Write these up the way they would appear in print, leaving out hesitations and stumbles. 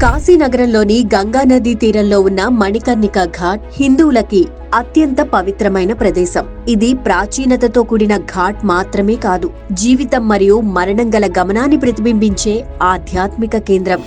కాశీనగరంలోని గంగానదీ తీరంలో ఉన్న మణికర్ణిక ఘాట్ హిందువులకి అత్యంత పవిత్రమైన ప్రదేశం. ఇది ప్రాచీనతతో కూడిన ఘాట్ మాత్రమే కాదు, జీవితం మరియు మరణం గల గమనాన్ని ప్రతిబింబించే ఆధ్యాత్మిక కేంద్రం.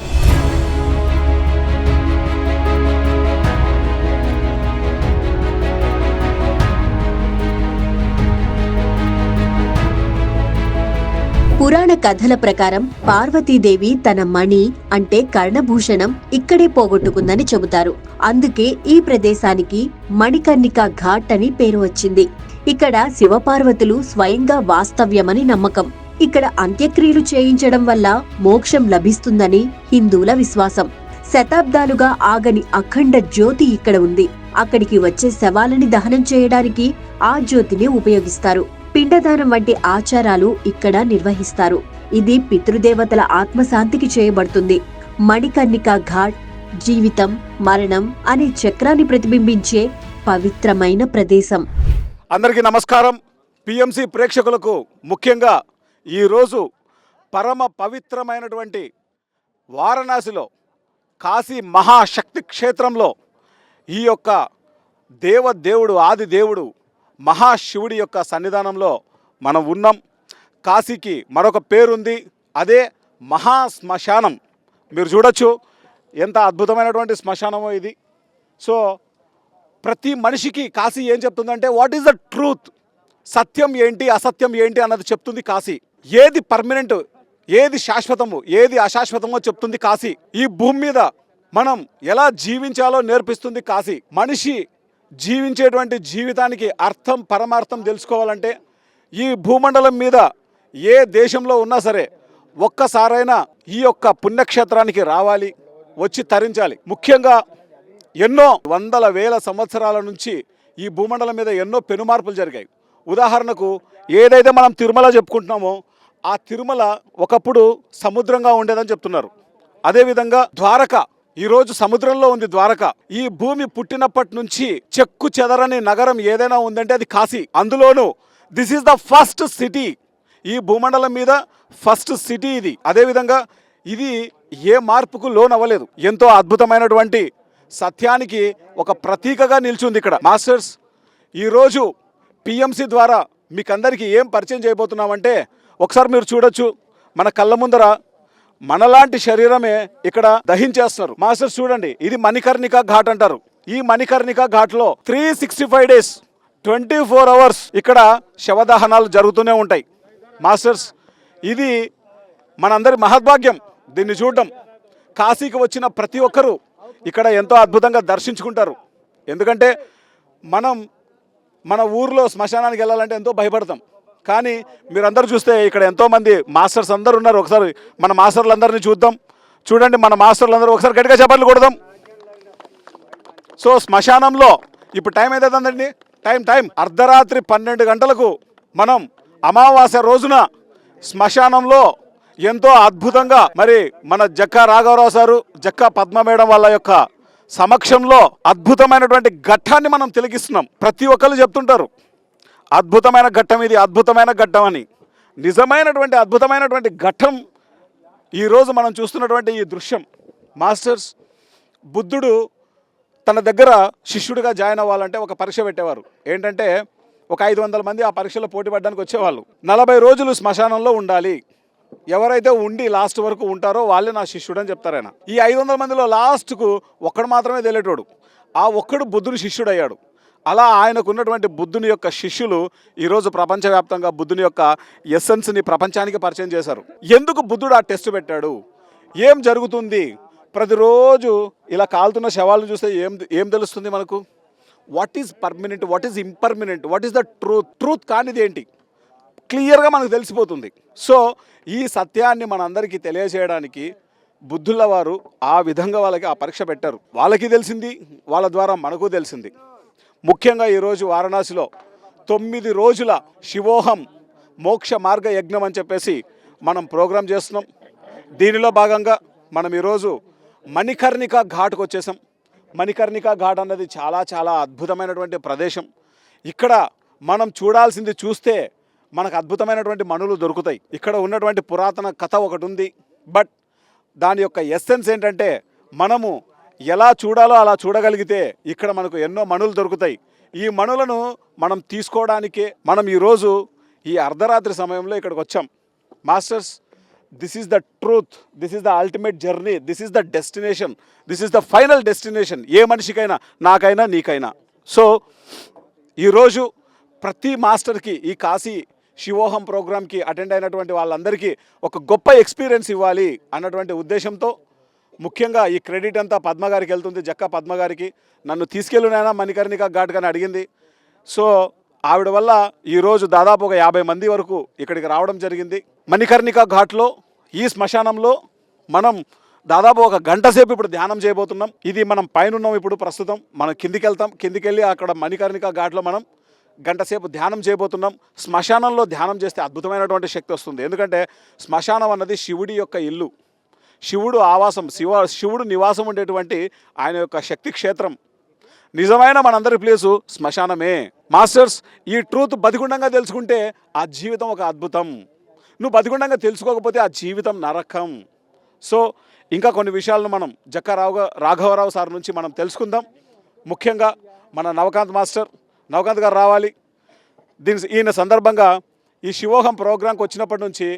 పురాణ కథల ప్రకారం పార్వతీదేవి తన మణి అంటే కర్ణభూషణం ఇక్కడే పోగొట్టుకుందని చెబుతారు. అందుకే ఈ ప్రదేశానికి మణికర్ణిక ఘాట్ అని పేరు వచ్చింది. ఇక్కడ శివపార్వతులు స్వయంగా వాస్తవ్యమని నమ్మకం. ఇక్కడ అంత్యక్రియలు చేయించడం వల్ల మోక్షం లభిస్తుందని హిందువుల విశ్వాసం. శతాబ్దాలుగా ఆగని అఖండ జ్యోతి ఇక్కడ ఉంది. అక్కడికి వచ్చే శవాలని దహనం చేయడానికి ఆ జ్యోతిని ఉపయోగిస్తారు. పిండదానం వంటి ఆచారాలు ఇక్కడ నిర్వహిస్తారు. ఇది పితృదేవతల ఆత్మశాంతికి చేయబడుతుంది. మణికర్ణిక ఘాట్ జీవితం, మరణం అనే చక్రాన్ని ప్రతిబింబించే పవిత్రమైన ప్రదేశం. అందరికీ నమస్కారం. పిఎంసి ప్రేక్షకులకు ముఖ్యంగా ఈరోజు పరమ పవిత్రమైనటువంటి వారణాసిలో కాశీ మహాశక్తి క్షేత్రంలో ఈ యొక్క దేవదేవుడు ఆది దేవుడు మహాశివుడి యొక్క సన్నిధానంలో మనం ఉన్నాం. కాశీకి మరొక పేరుంది, అదే మహాశ్మశానం. మీరు చూడొచ్చు ఎంత అద్భుతమైనటువంటి శ్మశానమో ఇది. సో ప్రతి మనిషికి కాశీ ఏం చెప్తుందంటే వాట్ ఈస్ ద ట్రూత్, సత్యం ఏంటి అసత్యం ఏంటి అన్నది చెప్తుంది కాశీ. ఏది పర్మనెంట్, ఏది శాశ్వతము, ఏది అశాశ్వతమో చెప్తుంది కాశీ. ఈ భూమి మీద మనం ఎలా జీవించాలో నేర్పిస్తుంది కాశీ. మనిషి జీవించేటువంటి జీవితానికి అర్థం పరమార్థం తెలుసుకోవాలంటే ఈ భూమండలం మీద ఏ దేశంలో ఉన్నా సరే ఒక్కసారైనా ఈ యొక్క పుణ్యక్షేత్రానికి రావాలి, వచ్చి తరించాలి. ముఖ్యంగా ఎన్నో వందల వేల సంవత్సరాల నుంచి ఈ భూమండలం మీద ఎన్నో పెనుమార్పులు జరిగాయి. ఉదాహరణకు ఏదైతే మనం తిరుమల చెప్పుకుంటున్నామో ఆ తిరుమల ఒకప్పుడు సముద్రంగా ఉండేదని చెప్తున్నారు. అదేవిధంగా ద్వారక ఈరోజు సముద్రంలో ఉంది. ద్వారక ఈ భూమి పుట్టినప్పటి నుంచి చెక్కు చెదరని నగరం ఏదైనా ఉందంటే అది కాశీ. అందులోనూ this is the first city, ఈ భూమండలం మీద ఫస్ట్ సిటీ ఇది. అదేవిధంగా ఇది ఏ మార్పుకు లోనవ్వలేదు. ఎంతో అద్భుతమైనటువంటి సత్యానికి ఒక ప్రతీకగా నిలిచింది ఇక్కడ. మాస్టర్స్, ఈరోజు పిఎంసి ద్వారా మీకు అందరికీ ఏం పరిచయం చేయబోతున్నామంటే ఒకసారి మీరు చూడొచ్చు, మన కళ్ళ ముందర మనలాంటి శరీరమే ఇక్కడ దహించేస్తున్నారు. మాస్టర్స్ చూడండి, ఇది మణికర్ణిక ఘాట్ అంటారు. ఈ మణికర్ణిక ఘాట్లో 365 days 24 hours ఇక్కడ శవదహనాలు జరుగుతూనే ఉంటాయి. మాస్టర్స్, ఇది మనందరి మహద్భాగ్యం దీన్ని చూడడం. కాశీకి వచ్చిన ప్రతి ఒక్కరూ ఇక్కడ ఎంతో అద్భుతంగా దర్శించుకుంటారు. ఎందుకంటే మనం మన ఊర్లో శ్మశానానికి వెళ్ళాలంటే ఎంతో భయపడతాం. కానీ మీరందరూ చూస్తే ఇక్కడ ఎంతోమంది మాస్టర్స్ అందరూ ఉన్నారు. ఒకసారి మన మాస్టర్లందరినీ చూద్దాం. చూడండి, మన మాస్టర్లందరూ ఒకసారి గట్టిగా చప్పట్లు కొడదాం. సో శ్మశానంలో ఇప్పుడు టైం ఏదైతుందండి, టైం అర్ధరాత్రి 12 గంటలకు మనం అమావాస్య రోజున శ్మశానంలో ఎంతో అద్భుతంగా మరి మన జక్కా రాఘవరావు సారు, జక్కా పద్మ మేడం వాళ్ళ యొక్క సమక్షంలో అద్భుతమైనటువంటి ఘట్టాన్ని మనం తిలకిస్తున్నాం. ప్రతి ఒక్కరు చెప్తుంటారు అద్భుతమైన ఘట్టం ఇది, అద్భుతమైన ఘట్టం అని. నిజమైనటువంటి అద్భుతమైనటువంటి ఘట్టం ఈరోజు మనం చూస్తున్నటువంటి ఈ దృశ్యం. మాస్టర్స్, బుద్ధుడు తన దగ్గర శిష్యుడిగా జాయిన్ అవ్వాలంటే ఒక పరీక్ష పెట్టేవారు. ఏంటంటే ఒక 500 మంది ఆ పరీక్షలో పోటీ పడడానికి వచ్చేవాళ్ళు. 40 రోజులు శ్మశానంలో ఉండాలి. ఎవరైతే ఉండి లాస్ట్ వరకు ఉంటారో వాళ్ళే నా శిష్యుడు అని చెప్తారు ఆయన. ఈ 500 మందిలో లాస్ట్కు ఒక్కడు మాత్రమే తెలియటోడు. ఆ ఒక్కడు బుద్ధుని శిష్యుడు అయ్యాడు. అలా ఆయనకు ఉన్నటువంటి బుద్ధుని యొక్క శిష్యులు ఈరోజు ప్రపంచవ్యాప్తంగా బుద్ధుని యొక్క ఎస్సెన్స్ని ప్రపంచానికి పరిచయం చేశారు. ఎందుకు బుద్ధుడు ఆ టెస్ట్ పెట్టాడు, ఏం జరుగుతుంది, ప్రతిరోజు ఇలా కాలుతున్న శవాలను చూస్తే ఏం తెలుస్తుంది మనకు? What is permanent, what is impermanent, what is the truth కానిది ఏంటి క్లియర్గా మనకు తెలిసిపోతుంది. సో ఈ సత్యాన్ని మనందరికీ తెలియజేయడానికి బుద్ధుల వారు ఆ విధంగా వాళ్ళకి ఆ పరీక్ష పెట్టారు. వాళ్ళకి తెలిసింది, వాళ్ళ ద్వారా మనకు తెలిసింది. ముఖ్యంగా ఈరోజు వారణాసిలో 9 రోజుల శివోహం మోక్ష మార్గ యజ్ఞం అని చెప్పేసి మనం ప్రోగ్రాం చేస్తున్నాం. దీనిలో భాగంగా మనం ఈరోజు మణికర్ణిక ఘాట్కు వచ్చేసాం. మణికర్ణిక ఘాట్ అన్నది చాలా చాలా అద్భుతమైనటువంటి ప్రదేశం. ఇక్కడ మనం చూడాల్సింది చూస్తే మనకు అద్భుతమైనటువంటి మణులు దొరుకుతాయి. ఇక్కడ ఉన్నటువంటి పురాతన కథ ఒకటి ఉంది. బట్ దాని యొక్క ఎస్సెన్స్ ఏంటంటే మనము ఎలా చూడాలో అలా చూడగలిగితే ఇక్కడ మనకు ఎన్నో మణులు దొరుకుతాయి. ఈ మణులను మనం తీసుకోవడానికే మనం ఈరోజు ఈ అర్ధరాత్రి సమయంలో ఇక్కడికి వచ్చాం. Masters, this is the truth, this is the ultimate journey, this is the destination, this is the final destination, ఏ మనిషికైనా, నాకైనా, నీకైనా. సో ఈరోజు ప్రతి మాస్టర్కి ఈ కాశీ శివోహం ప్రోగ్రామ్కి అటెండ్ అయినటువంటి వాళ్ళందరికీ ఒక గొప్ప ఎక్స్పీరియన్స్ ఇవ్వాలి అన్నటువంటి ఉద్దేశంతో ముఖ్యంగా ఈ క్రెడిట్ అంతా పద్మ గారికి వెళ్తుంది, జక్క పద్మ గారికి. నన్ను తీసుకెళ్ళునైనా మణికర్ణిక ఘాట్ కానీ అడిగింది. సో ఆవిడ వల్ల ఈరోజు దాదాపు ఒక 50 మంది వరకు ఇక్కడికి రావడం జరిగింది. మణికర్ణిక ఘాట్లో ఈ శ్మశానంలో మనం దాదాపు ఒక గంట సేపు ఇప్పుడు ధ్యానం చేయబోతున్నాం. ఇది మనం పైన ఉన్నాం, ఇప్పుడు ప్రస్తుతం మనం కిందికి వెళ్తాం. కిందికి వెళ్ళి అక్కడ మణికర్ణిక ఘాట్లో మనం గంట సేపు ధ్యానం చేయబోతున్నాం. శ్మశానంలో ధ్యానం చేస్తే అద్భుతమైనటువంటి శక్తి వస్తుంది. ఎందుకంటే శ్మశానం అన్నది శివుడి యొక్క ఇల్లు, శివుడు ఆవాసం, శివుడు నివాసం ఉండేటువంటి ఆయన యొక్క శక్తి క్షేత్రం. నిజమైన మనందరి ప్లేసు శ్మశానమే. మాస్టర్స్, ఈ ట్రూత్ బతికుండంగా తెలుసుకుంటే ఆ జీవితం ఒక అద్భుతం. నువ్వు బతికుండంగా తెలుసుకోకపోతే ఆ జీవితం నరకం. సో ఇంకా కొన్ని విషయాలను మనం జక్క రాఘవరావు సార్ నుంచి మనం తెలుసుకుందాం. ముఖ్యంగా మన నవకాంత్ మాస్టర్, నవకాంత్ గారు రావాలి. ఈయన సందర్భంగా ఈ శివోహం ప్రోగ్రాంకి వచ్చినప్పటి నుంచి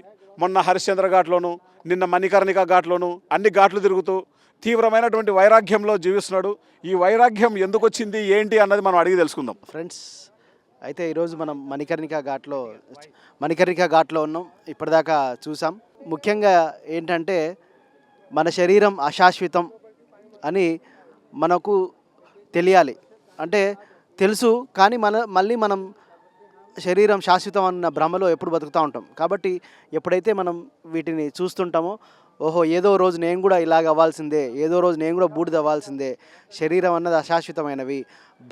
మొన్న హరిశ్చంద్ర ఘాట్లోను, నిన్న మణికర్ణిక ఘాట్లోను అన్ని ఘాట్లు తిరుగుతూ తీవ్రమైనటువంటి వైరాగ్యంలో జీవిస్తున్నాడు. ఈ వైరాగ్యం ఎందుకు వచ్చింది, ఏంటి అన్నది మనం అడిగి తెలుసుకుందాం. ఫ్రెండ్స్, అయితే ఈరోజు మనం మణికర్ణిక ఘాట్లో ఉన్నాం. ఇప్పటిదాకా చూసాం. ముఖ్యంగా ఏంటంటే మన శరీరం అశాశ్వతం అని మనకు తెలియాలి. అంటే తెలుసు, కానీ మళ్ళీ మనం శరీరం శాశ్వతం అన్న భ్రమలో ఎప్పుడు బతుకుతూ ఉంటాం. కాబట్టి ఎప్పుడైతే మనం వీటిని చూస్తుంటామో, ఓహో ఏదో రోజు నేను కూడా ఇలాగ అవ్వాల్సిందే, ఏదో రోజు నేను కూడా బూడిద అవ్వాల్సిందే, శరీరం అన్నది అశాశ్వతమైనవి,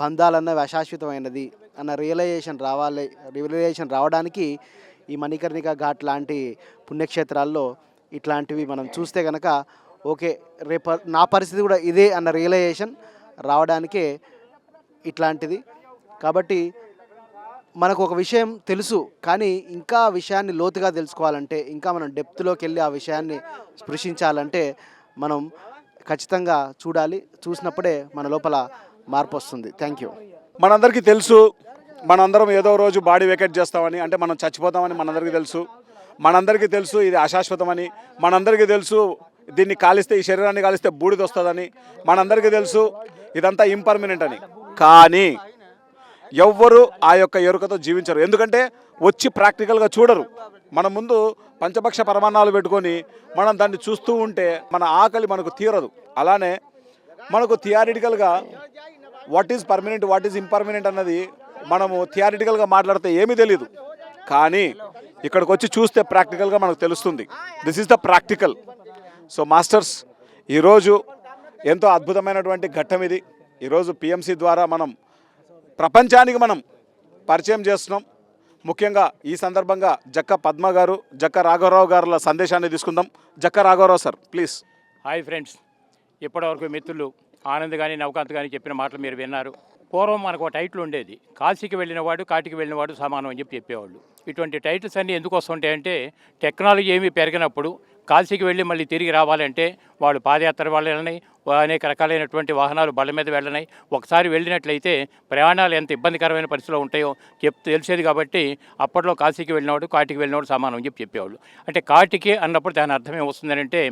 బంధాలు అన్నవి అశాశ్వతమైనది అన్న రియలైజేషన్ రావడానికి ఈ మణికర్ణిక ఘాట్ లాంటి పుణ్యక్షేత్రాల్లో ఇట్లాంటివి మనం చూస్తే కనుక ఓకే రేపు నా పరిస్థితి కూడా ఇదే అన్న రియలైజేషన్ రావడానికే ఇట్లాంటిది. కాబట్టి మనకు ఒక విషయం తెలుసు, కానీ ఇంకా విషయాన్ని లోతుగా తెలుసుకోవాలంటే, ఇంకా మనం డెప్త్లోకి వెళ్ళి ఆ విషయాన్ని స్పృశించాలంటే మనం ఖచ్చితంగా చూడాలి. చూసినప్పుడే మన లోపల మార్పు వస్తుంది. Thank you. మనందరికీ తెలుసు, మనందరం ఏదో రోజు బాడీ వెకేట్ చేస్తామని, అంటే మనం చచ్చిపోతామని మనందరికీ తెలుసు. మనందరికీ తెలుసు ఇది అశాశ్వతమని. మనందరికీ తెలుసు దీన్ని కాలిస్తే, ఈ శరీరాన్ని కాలిస్తే బూడిద వస్తుందని. మనందరికీ తెలుసు ఇదంతా ఇంపర్మనెంట్ అని. కానీ ఎవ్వరు ఆ యొక్క ఎరుకతో జీవించరు. ఎందుకంటే వచ్చి ప్రాక్టికల్గా చూడరు. మన ముందు పంచపక్ష పరమాన్నాలు పెట్టుకొని మనం దాన్ని చూస్తూ ఉంటే మన ఆకలి మనకు తీరదు. అలానే మనకు థియారిటికల్గా what is permanent, what is impermanent అన్నది మనము థియారిటికల్గా మాట్లాడితే ఏమీ తెలియదు. కానీ ఇక్కడికి వచ్చి చూస్తే ప్రాక్టికల్గా మనకు తెలుస్తుంది. This is the practical. So masters, ఈరోజు ఎంతో అద్భుతమైనటువంటి ఘట్టం ఇది. ఈరోజు పిఎంసి ద్వారా మనం ప్రపంచానికి మనం పరిచయం చేస్తున్నాం. ముఖ్యంగా ఈ సందర్భంగా జక్క పద్మ గారు, జక్క రాఘవరావు గారుల సందేశాన్ని తీసుకుందాం. జక్క రాఘవరావు సార్, ప్లీజ్. హాయ్ ఫ్రెండ్స్, ఇప్పటివరకు మిత్రులు ఆనంద్ కానీ నవకాంత్ కానీ చెప్పిన మాటలు మీరు విన్నారు. పూర్వం మనకు ఒక టైటిల్ ఉండేది, కాశీకి వెళ్ళినవాడు కాటికి వెళ్ళినవాడు సమానం అని చెప్పేవాళ్ళు. ఇటువంటి టైటిల్స్ అన్నీ ఎందుకు వస్తుంటాయంటే, టెక్నాలజీ ఏమీ పెరిగినప్పుడు కాశీకి వెళ్ళి మళ్ళీ తిరిగి రావాలంటే వాళ్ళు పాదయాత్ర వెళ్ళని, అనేక రకాలైనటువంటి వాహనాలు బళ్ళ మీద వెళ్ళనాయి. ఒకసారి వెళ్ళినట్లయితే ప్రయాణాలు ఎంత ఇబ్బందికరమైన పరిస్థితిలో ఉంటాయో తెలిసేది. కాబట్టి అప్పట్లో కాశీకి వెళ్ళినవాడు కాటికి వెళ్ళినవాడు సమానం అని చెప్పేవాళ్ళు. అంటే కాటికి అన్నప్పుడు దాని అర్థం ఏమొస్తుందంటే,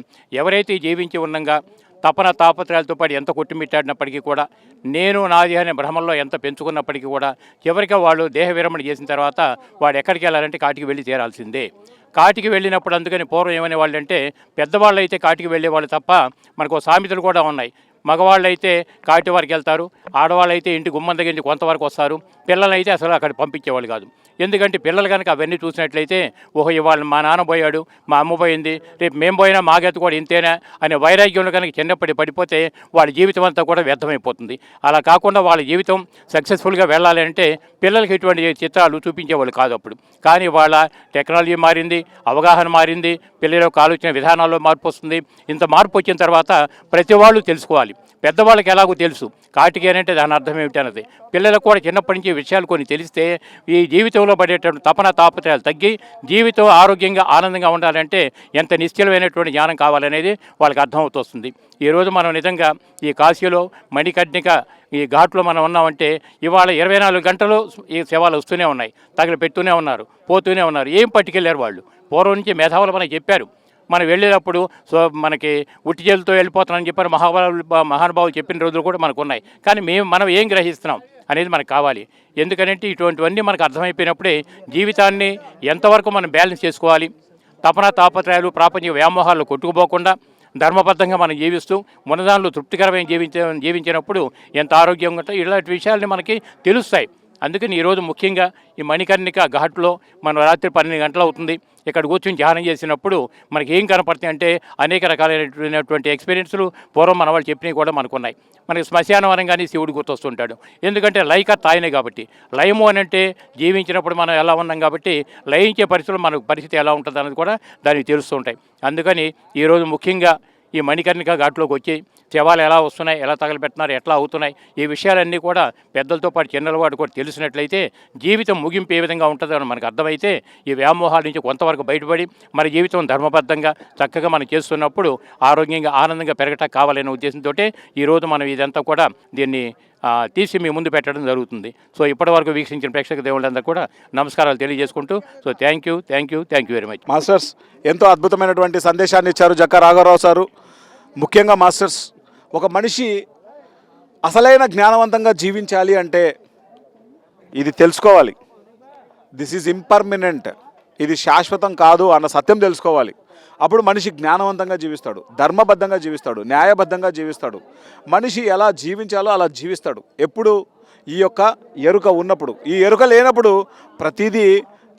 ఎవరైతే జీవించి ఉన్నంగా తపన తాపత్రయాలతో పాటు ఎంత కొట్టుమిట్టాడినప్పటికీ కూడా, నేను నాది అనే భ్రమంలో ఎంత పెంచుకున్నప్పటికీ కూడా, చివరికి వాళ్ళు దేహ విరమణ చేసిన తర్వాత వాడు ఎక్కడికి వెళ్ళాలంటే కాటికి వెళ్ళి చేరాల్సిందే. కాటికి వెళ్ళినప్పుడు అందుకని పూర్వం ఏమనే వాళ్ళు అంటే, పెద్దవాళ్ళు అయితే కాటికి వెళ్ళేవాళ్ళు తప్ప, మనకు సామెతలు కూడా ఉన్నాయి. మగవాళ్ళు అయితే కాటి వరకు వెళ్తారు, ఆడవాళ్ళు అయితే ఇంటి గుమ్మం దగ్గర నుంచి కొంతవరకు వస్తారు, పిల్లలైతే అసలు అక్కడ పంపించేవాళ్ళు కాదు. ఎందుకంటే పిల్లలు కనుక అవన్నీ చూసినట్లయితే, ఓహో ఇవాళ మా నాన్న పోయాడు, మా అమ్మ పోయింది, రేపు మేము పోయినా మాగెత్త కూడా ఇంతేనా అనే వైరాగ్యంలో కనుక చిన్నప్పటి పడిపోతే వాళ్ళ జీవితం అంతా కూడా వ్యర్థమైపోతుంది. అలా కాకుండా వాళ్ళ జీవితం సక్సెస్ఫుల్గా వెళ్ళాలి అంటే పిల్లలకి ఇటువంటి చిత్రాలు చూపించేవాళ్ళు కాదు అప్పుడు. కానీ వాళ్ళ టెక్నాలజీ మారింది, అవగాహన మారింది, పిల్లల యొక్క ఆలోచన విధానాల్లో మార్పు వస్తుంది. ఇంత మార్పు వచ్చిన తర్వాత ప్రతి వాళ్ళు తెలుసుకోవాలి. పెద్దవాళ్ళకి ఎలాగో తెలుసు కాటికి అంటే దాని అర్థం ఏమిటి అన్నది. పిల్లలకు కూడా చిన్నప్పటి నుంచి విషయాలు కొన్ని తెలిస్తే ఈ జీవితంలో జీవితంలో పడేటువంటి తపన తాపత్రయాలు తగ్గి జీవితం ఆరోగ్యంగా ఆనందంగా ఉండాలంటే ఎంత నిశ్చలమైనటువంటి జ్ఞానం కావాలనేది వాళ్ళకి అర్థమవుతోస్తుంది. ఈరోజు మనం నిజంగా ఈ కాశీలో మణికర్ణిక ఈ ఘాట్లో మనం ఉన్నామంటే ఇవాళ 24 గంటలు ఈ శవాలు వస్తూనే ఉన్నాయి, తగిలి పెడుతూనే ఉన్నారు, పోతూనే ఉన్నారు. ఏం పట్టుకెళ్ళారు వాళ్ళు? పూర్వం నుంచి మేధావులు మనకి చెప్పారు. మనం వెళ్ళేటప్పుడు మనకి ఉట్టి చేతులతో వెళ్ళిపోతున్నామని చెప్పారు మహానుభావులు చెప్పిన రోజులు కూడా మనకు ఉన్నాయి. కానీ మనం ఏం గ్రహిస్తున్నాం అనేది మనకు కావాలి. ఎందుకంటే ఇటువంటివన్నీ మనకు అర్థమైపోయినప్పుడే జీవితాన్ని ఎంతవరకు మనం బ్యాలెన్స్ చేసుకోవాలి, తపన తాపత్రయాలు ప్రాపంచిక వ్యామోహాలు కొట్టుకుపోకుండా ధర్మబద్ధంగా మనం జీవిస్తూ ఉన్నదానిలో తృప్తికరమైన జీవించినప్పుడు ఎంత ఆరోగ్యంగా ఉంటుందో ఇలాంటి విషయాలని మనకి తెలుస్తాయి. అందుకని ఈరోజు ముఖ్యంగా ఈ మణికర్ణిక ఘాట్లో మనం రాత్రి 12 గంటలు అవుతుంది ఇక్కడ కూర్చొని ధ్యానం చేసినప్పుడు మనకి ఏం కనపడతాయి అంటే అనేక రకాలైనటువంటి ఎక్స్పీరియన్స్లు పూర్వం మన వాళ్ళు చెప్పినవి కూడా మనకు ఉన్నాయి. మనకి శ్మశానం అనగానే శివుడు గుర్తొస్తుంటాడు. ఎందుకంటే లైకత్ ఆయనే కాబట్టి. లయము అని అంటే జీవించినప్పుడు మనం ఎలా ఉన్నాం కాబట్టి లయించే పరిస్థితుల్లో మన పరిస్థితి ఎలా ఉంటుంది అన్నది కూడా దానికి తెలుస్తుంటాయి. అందుకని ఈరోజు ముఖ్యంగా ఈ మణికర్ణిక ఘాట్లోకి వచ్చి శవాలు ఎలా వస్తున్నాయి, ఎలా తగలబెడుతున్నారు, ఎట్లా అవుతున్నాయి, ఈ విషయాలన్నీ కూడా పెద్దలతో పాటు చిన్నలవాడు కూడా తెలిసినట్లయితే జీవితం ముగింపు ఏ విధంగా ఉంటుందని మనకు అర్థమైతే ఈ వ్యామోహాల నుంచి కొంతవరకు బయటపడి మన జీవితం ధర్మబద్ధంగా చక్కగా మనం చేస్తున్నప్పుడు ఆరోగ్యంగా ఆనందంగా పెరగటం కావాలనే ఉద్దేశంతో ఈరోజు మనం ఇదంతా కూడా దీన్ని తీసి మీ ముందు పెట్టడం జరుగుతుంది. సో ఇప్పటివరకు వీక్షించిన ప్రేక్షక దేవుళ్ళందరూ కూడా నమస్కారాలు తెలియజేసుకుంటూ so thank you very much. Masters ఎంతో అద్భుతమైనటువంటి సందేశాన్ని ఇచ్చారు జక్కా రాఘవరావు సారు. ముఖ్యంగా మాస్టర్స్, ఒక మనిషి అసలైన జ్ఞానవంతంగా జీవించాలి అంటే ఇది తెలుసుకోవాలి. దిస్ ఈజ్ ఇంపర్మనెంట్, ఇది శాశ్వతం కాదు అన్న సత్యం తెలుసుకోవాలి. అప్పుడు మనిషి జ్ఞానవంతంగా జీవిస్తాడు, ధర్మబద్ధంగా జీవిస్తాడు, న్యాయబద్ధంగా జీవిస్తాడు. మనిషి ఎలా జీవించాలో అలా జీవిస్తాడు ఎప్పుడు ఈ యొక్క ఎరుక ఉన్నప్పుడు. ఈ ఎరుక లేనప్పుడు ప్రతిదీ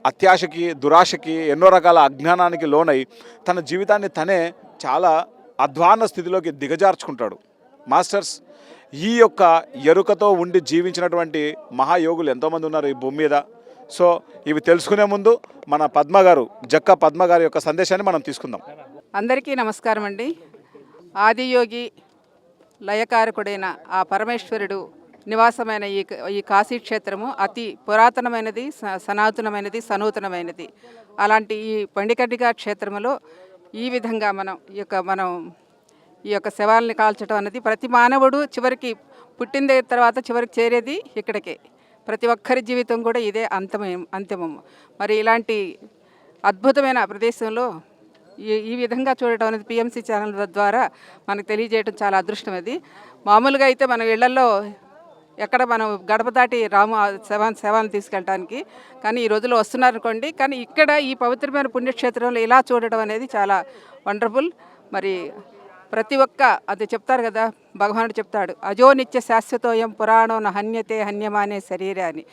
అత్యాశకి, దురాశకి, ఎన్నో రకాల అజ్ఞానానికి లోనై తన జీవితాన్ని తనే చాలా అధ్వాన్న స్థితిలోకి దిగజార్చుకుంటాడు. మాస్టర్స్, ఈ యొక్క ఎరుకతో ఉండి జీవించినటువంటి మహాయోగులు ఎంతోమంది ఉన్నారు ఈ భూమి మీద. సో ఇవి తెలుసుకునే ముందు మన పద్మ గారు, జక్క పద్మ గారి యొక్క సందేశాన్ని మనం తీసుకుందాం. అందరికీ నమస్కారం అండి. ఆదియోగి లయకారకుడైన ఆ పరమేశ్వరుడు నివాసమైన ఈ కాశీ క్షేత్రము అతి పురాతనమైనది, సనాతనమైనది, సనూతనమైనది. అలాంటి ఈ మణికర్ణిక క్షేత్రములో ఈ విధంగా మనం ఈ యొక్క శవాల్ని కాల్చడం అనేది ప్రతి మానవుడు చివరికి పుట్టిన తర్వాత చివరికి చేరేది ఇక్కడికే. ప్రతి ఒక్కరి జీవితం కూడా ఇదే అంతిమము. మరి ఇలాంటి అద్భుతమైన ప్రదేశంలో ఈ విధంగా చూడటం అనేది పిఎంసి ఛానల్ ద్వారా మనకు తెలియజేయడం చాలా అదృష్టం. అది మామూలుగా అయితే మన ఇళ్లలో ఎక్కడ మనం గడప దాటి శవాన్ని తీసుకెళ్ళడానికి, కానీ ఈ రోజుల్లో వస్తున్నారనుకోండి. కానీ ఇక్కడ ఈ పవిత్రమైన పుణ్యక్షేత్రంలో ఇలా చూడడం అనేది చాలా వండర్ఫుల్. మరి ప్రతి ఒక్క అది చెప్తారు కదా, భగవానుడు చెప్తాడు, అజో నిత్య శాశ్వతోయం పురాణో హన్యతే హన్యమానే శరీరాన్ని.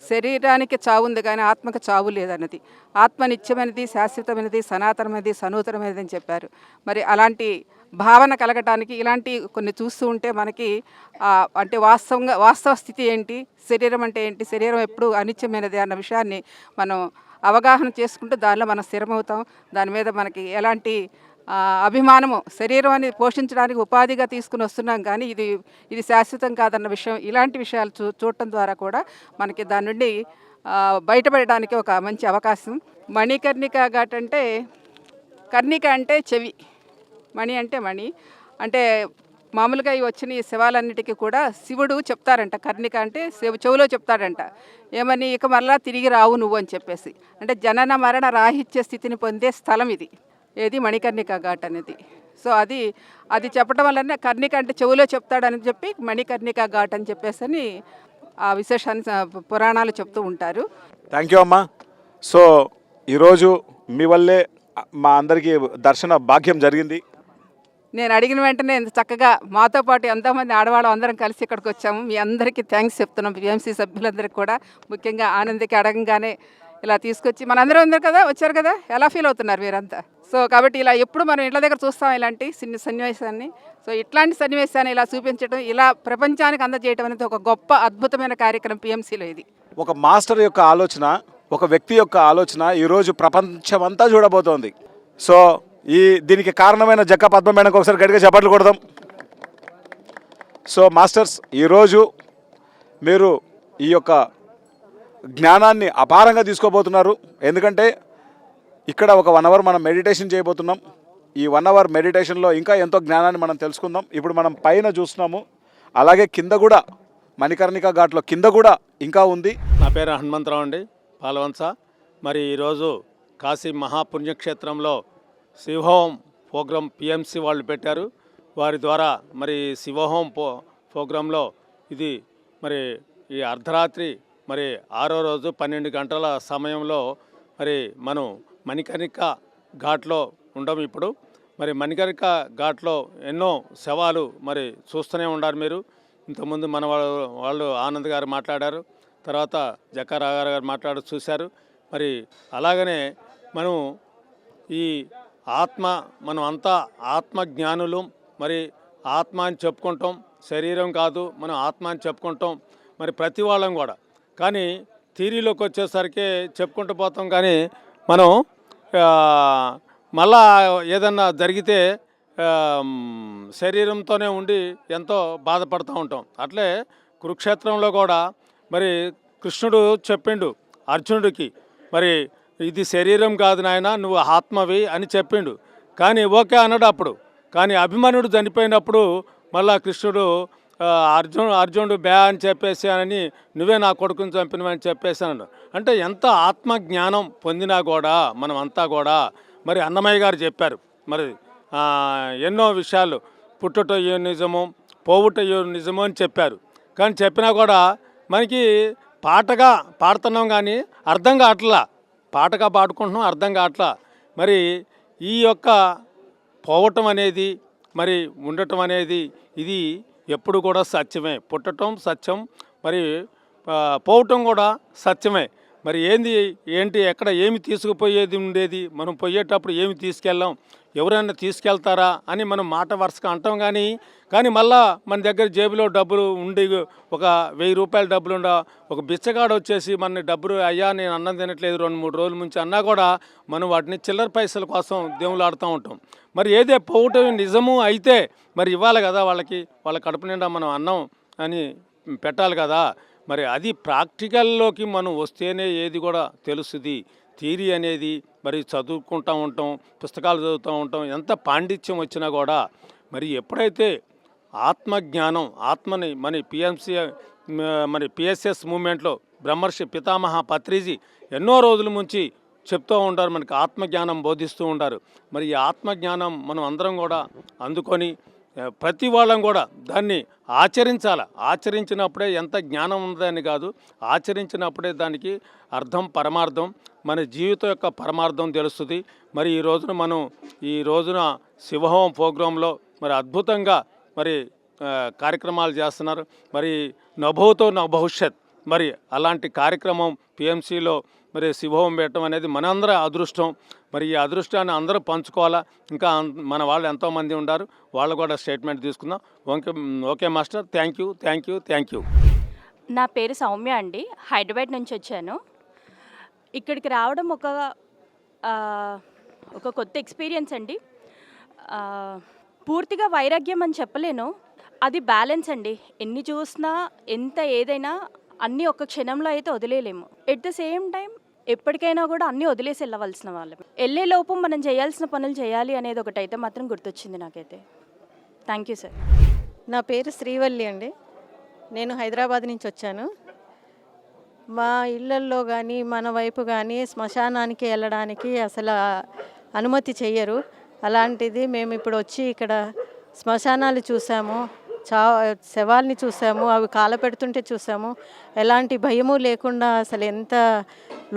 శరీరానికి చావు ఉంది కానీ ఆత్మకు చావు లేదన్నది. ఆత్మ నిత్యమైనది, శాశ్వతమైనది, సనాతనమైనది, సనూతనమైనది అని చెప్పారు. మరి అలాంటి భావన కలగటానికి ఇలాంటి కొన్ని చూస్తూ ఉంటే మనకి అంటే వాస్తవ స్థితి ఏంటి, శరీరం అంటే ఏంటి, శరీరం ఎప్పుడు అనిత్యమైనది అన్న విషయాన్ని మనం అవగాహన చేసుకుంటూ దానిలో మనం స్థిరమవుతాం. దాని మీద మనకి ఎలాంటి అభిమానము, శరీరాన్ని పోషించడానికి ఉపాధిగా తీసుకుని వస్తున్నాం కానీ ఇది శాశ్వతం కాదన్న విషయం, ఇలాంటి విషయాలు చూడటం ద్వారా కూడా మనకి దాని నుండి బయటపడడానికి ఒక మంచి అవకాశం. మణికర్ణిక ఘాట్ అంటే, కర్ణిక అంటే చెవి, మణి అంటే మణి అంటే మామూలుగా ఈ వచ్చిన ఈ శవాలన్నిటికీ కూడా శివుడు చెప్తారంట. కర్ణిక అంటే చెవులో చెప్తాడంట, ఏమని, ఇక మరలా తిరిగి రావు నువ్వు అని చెప్పేసి. అంటే జనన మరణ రాహిత్య స్థితిని పొందే స్థలం ఇది, ఏది మణికర్ణిక ఘాట్ అనేది. సో అది చెప్పడం వల్లనే కర్ణిక అంటే చెవులో చెప్తాడని చెప్పి మణికర్ణిక ఘాట్ అని చెప్పేసి ఆ విశేషాన్ని పురాణాలు చెప్తూ ఉంటారు. థ్యాంక్ యూ అమ్మా. సో ఈరోజు మీ వల్లే మా అందరికీ దర్శన భాగ్యం జరిగింది. నేను అడిగిన వెంటనే ఎంత చక్కగా మాతో పాటు ఎంతోమంది ఆడవాళ్ళు అందరం కలిసి ఇక్కడికి వచ్చాము. మీ అందరికీ థ్యాంక్స్ చెప్తున్నాం, పిఎంసి సభ్యులందరికీ కూడా. ముఖ్యంగా ఆనందికి అడగంగానే ఇలా తీసుకొచ్చి మనందరం ఉన్నారు కదా, వచ్చారు కదా, ఎలా ఫీల్ అవుతున్నారు మీరంతా? సో కాబట్టి ఇలా ఎప్పుడు మనం ఇళ్ళ దగ్గర చూస్తాం ఇలాంటి సన్నివేశాన్ని. సో ఇట్లాంటి సన్నివేశాన్ని ఇలా చూపించడం, ఇలా ప్రపంచానికి అందజేయడం అనేది ఒక గొప్ప అద్భుతమైన కార్యక్రమం పిఎంసిలో. ఇది ఒక మాస్టర్ యొక్క ఆలోచన, ఒక వ్యక్తి యొక్క ఆలోచన ఈరోజు ప్రపంచమంతా చూడబోతోంది. సో దీనికి కారణమైన జక్క పద్మ మేడకు ఒకసారి గట్టిగా చప్పట్లు కొడదాం. సో మాస్టర్స్, ఈరోజు మీరు ఈ యొక్క జ్ఞానాన్ని అపారంగా తీసుకోబోతున్నారు. ఎందుకంటే ఇక్కడ ఒక 1 అవర్ మనం మెడిటేషన్ చేయబోతున్నాం. ఈ 1 అవర్ మెడిటేషన్లో ఇంకా ఎంతో జ్ఞానాన్ని మనం తెలుసుకుందాం. ఇప్పుడు మనం పైన చూస్తున్నాము, అలాగే కింద కూడా మణికర్ణికా ఘాట్లో కింద కూడా ఇంకా ఉంది. నా పేరు హనుమంతరావు అండి, పాలవంచ. మరి ఈరోజు కాశీ మహాపుణ్యక్షేత్రంలో శివహోమం ప్రోగ్రాం పిఎంసి వాళ్ళు పెట్టారు. వారి ద్వారా మరి శివహోమం ప్రోగ్రాంలో ఇది మరి ఈ అర్ధరాత్రి మరి 6వ రోజు 12 గంటల సమయంలో మరి మనం మణికర్ణికా ఘాట్లో ఉండము. ఇప్పుడు మరి మణికర్ణికా ఘాట్లో ఎన్నో శవాలు మరి చూస్తూనే ఉన్నారు మీరు. ఇంతకుముందు మన వాళ్ళు ఆనంద్ గారు మాట్లాడారు, తర్వాత జక్కారా గారు మాట్లాడు చూశారు. మరి అలాగనే మనం ఈ మనం అంతా ఆత్మజ్ఞానులు. మరి ఆత్మ అని చెప్పుకుంటాం, శరీరం కాదు, మనం ఆత్మ అని చెప్పుకుంటాం మరి ప్రతి వాళ్ళం కూడా. కానీ థియరీలోకి వచ్చేసరికి చెప్పుకుంటూ పోతాం, కానీ మనం మళ్ళా ఏదన్నా జరిగితే శరీరంతోనే ఉండి ఎంతో బాధపడుతూ ఉంటాం. అట్లే కురుక్షేత్రంలో కూడా మరి కృష్ణుడు చెప్పిండు అర్జునుడికి, మరి ఇది శరీరం కాదు నాయన, నువ్వు ఆత్మవి అని చెప్పిండు. కానీ ఓకే అన్నాడు అప్పుడు. కానీ అభిమన్యుడు చనిపోయినప్పుడు మళ్ళా కృష్ణుడు అర్జునుడు బ్యా అని చెప్పేసి అని, నువ్వే నా కొడుకుని చంపినవని చెప్పేసాను. అంటే ఎంత ఆత్మజ్ఞానం పొందినా కూడా మనం అంతా కూడా మరి అన్నమయ్య గారు చెప్పారు మరి ఎన్నో విషయాలు, పుట్టుటయ్యో నిజము, పోవుటయ్యో నిజము అని చెప్పారు. కానీ చెప్పినా కూడా మనకి పాటగా పాడుతున్నాం కానీ అర్థం కావట్లా, పాటగా పాడుకుంటున్నాం అర్థం కావట్లా. మరి ఈ యొక్క పోవటం అనేది మరి ఉండటం అనేది ఇది ఎప్పుడు కూడా సత్యమే. పుట్టటం సత్యం, మరి పోవటం కూడా సత్యమే. మరి ఏంటి ఎక్కడ ఏమి తీసుకుపోయేది ఉండేది, మనం పోయేటప్పుడు ఏమి తీసుకెళ్ళాం, ఎవరైనా తీసుకెళ్తారా అని మనం మాట వరుసగా అంటాం. కానీ మళ్ళా మన దగ్గర జేబులో డబ్బులు ఉండి ఒక 1000 రూపాయల డబ్బులు ఒక బిచ్చగాడు వచ్చేసి మన డబ్బులు, అయ్యా నేను అన్నం తినట్లేదు 2-3 రోజుల నుంచి అన్నా కూడా మనం వాటిని చిల్లర పైసల కోసం దేవుళ్ళు ఆడుతూ ఉంటాం. మరి ఏదే పోవటం నిజము అయితే మరి ఇవ్వాలి కదా వాళ్ళకి, వాళ్ళ కడుపు నిండా మనం అన్నం అని పెట్టాలి కదా. మరి అది ప్రాక్టికల్లోకి మనం వస్తేనే ఏది కూడా తెలుస్తుంది. థియరీ అనేది మరి చదువుకుంటూ ఉంటాం, పుస్తకాలు చదువుతూ ఉంటాం, ఎంత పాండిత్యం వచ్చినా కూడా మరి ఎప్పుడైతే ఆత్మజ్ఞానం ఆత్మని మన పిఎస్ఎస్ మూమెంట్లో బ్రహ్మర్షి పితామహ పత్రిజీ ఎన్నో రోజుల నుంచి చెప్తూ ఉంటారు, మనకి ఆత్మజ్ఞానం బోధిస్తూ ఉంటారు. మరి ఈ ఆత్మజ్ఞానం మనం అందరం కూడా అందుకొని ప్రతి వాళ్ళం కూడా దాన్ని ఆచరించాలి. ఆచరించినప్పుడే ఎంత జ్ఞానం ఉందని కాదు, ఆచరించినప్పుడే దానికి అర్థం పరమార్థం, మన జీవితం యొక్క పరమార్థం తెలుస్తుంది. మరి ఈ రోజున శివహోమం ప్రోగ్రాంలో మరి అద్భుతంగా మరి కార్యక్రమాలు చేస్తున్నారు. మరి నభూతో నా భవిష్యత్, మరి అలాంటి కార్యక్రమం పిఎంసిలో మరి శివహోమం పెట్టడం అనేది మనందరి అదృష్టం. మరి ఈ అదృష్టాన్ని అందరూ పంచుకోవాలా. ఇంకా మన వాళ్ళు ఎంతోమంది ఉన్నారు, వాళ్ళు కూడా స్టేట్మెంట్ తీసుకుందాం. Okay master, thank you. నా పేరు సౌమ్య అండి, హైదరాబాద్ నుంచి వచ్చాను. ఇక్కడికి రావడం ఒక కొత్త ఎక్స్పీరియన్స్ అండి. పూర్తిగా వైరాగ్యం అని చెప్పలేను, అది బ్యాలెన్స్ అండి. ఎన్ని చూసినా ఎంత ఏదైనా అన్నీ ఒక క్షణంలో అయితే వదిలేయలేము. ఎట్ ద సేమ్ టైం ఎప్పటికైనా కూడా అన్నీ వదిలేసి వెళ్ళవలసిన వాళ్ళం. వెళ్ళే లోపు మనం చేయాల్సిన పనులు చేయాలి అనేది ఒకటైతే మాత్రం గుర్తొచ్చింది నాకైతే. Thank you sir. నా పేరు శ్రీవల్లి అండి, నేను హైదరాబాద్ నుంచి వచ్చాను. మా ఇళ్ళల్లో కానీ మన వైపు కానీ శ్మశానానికి వెళ్ళడానికి అసలు అనుమతి చెయ్యరు. అలాంటిది మేము ఇప్పుడు వచ్చి ఇక్కడ శ్మశానాలు చూసాము, శవాల్ని చూసాము, అవి కాలపెడుతుంటే చూసాము. ఎలాంటి భయము లేకుండా అసలు ఎంత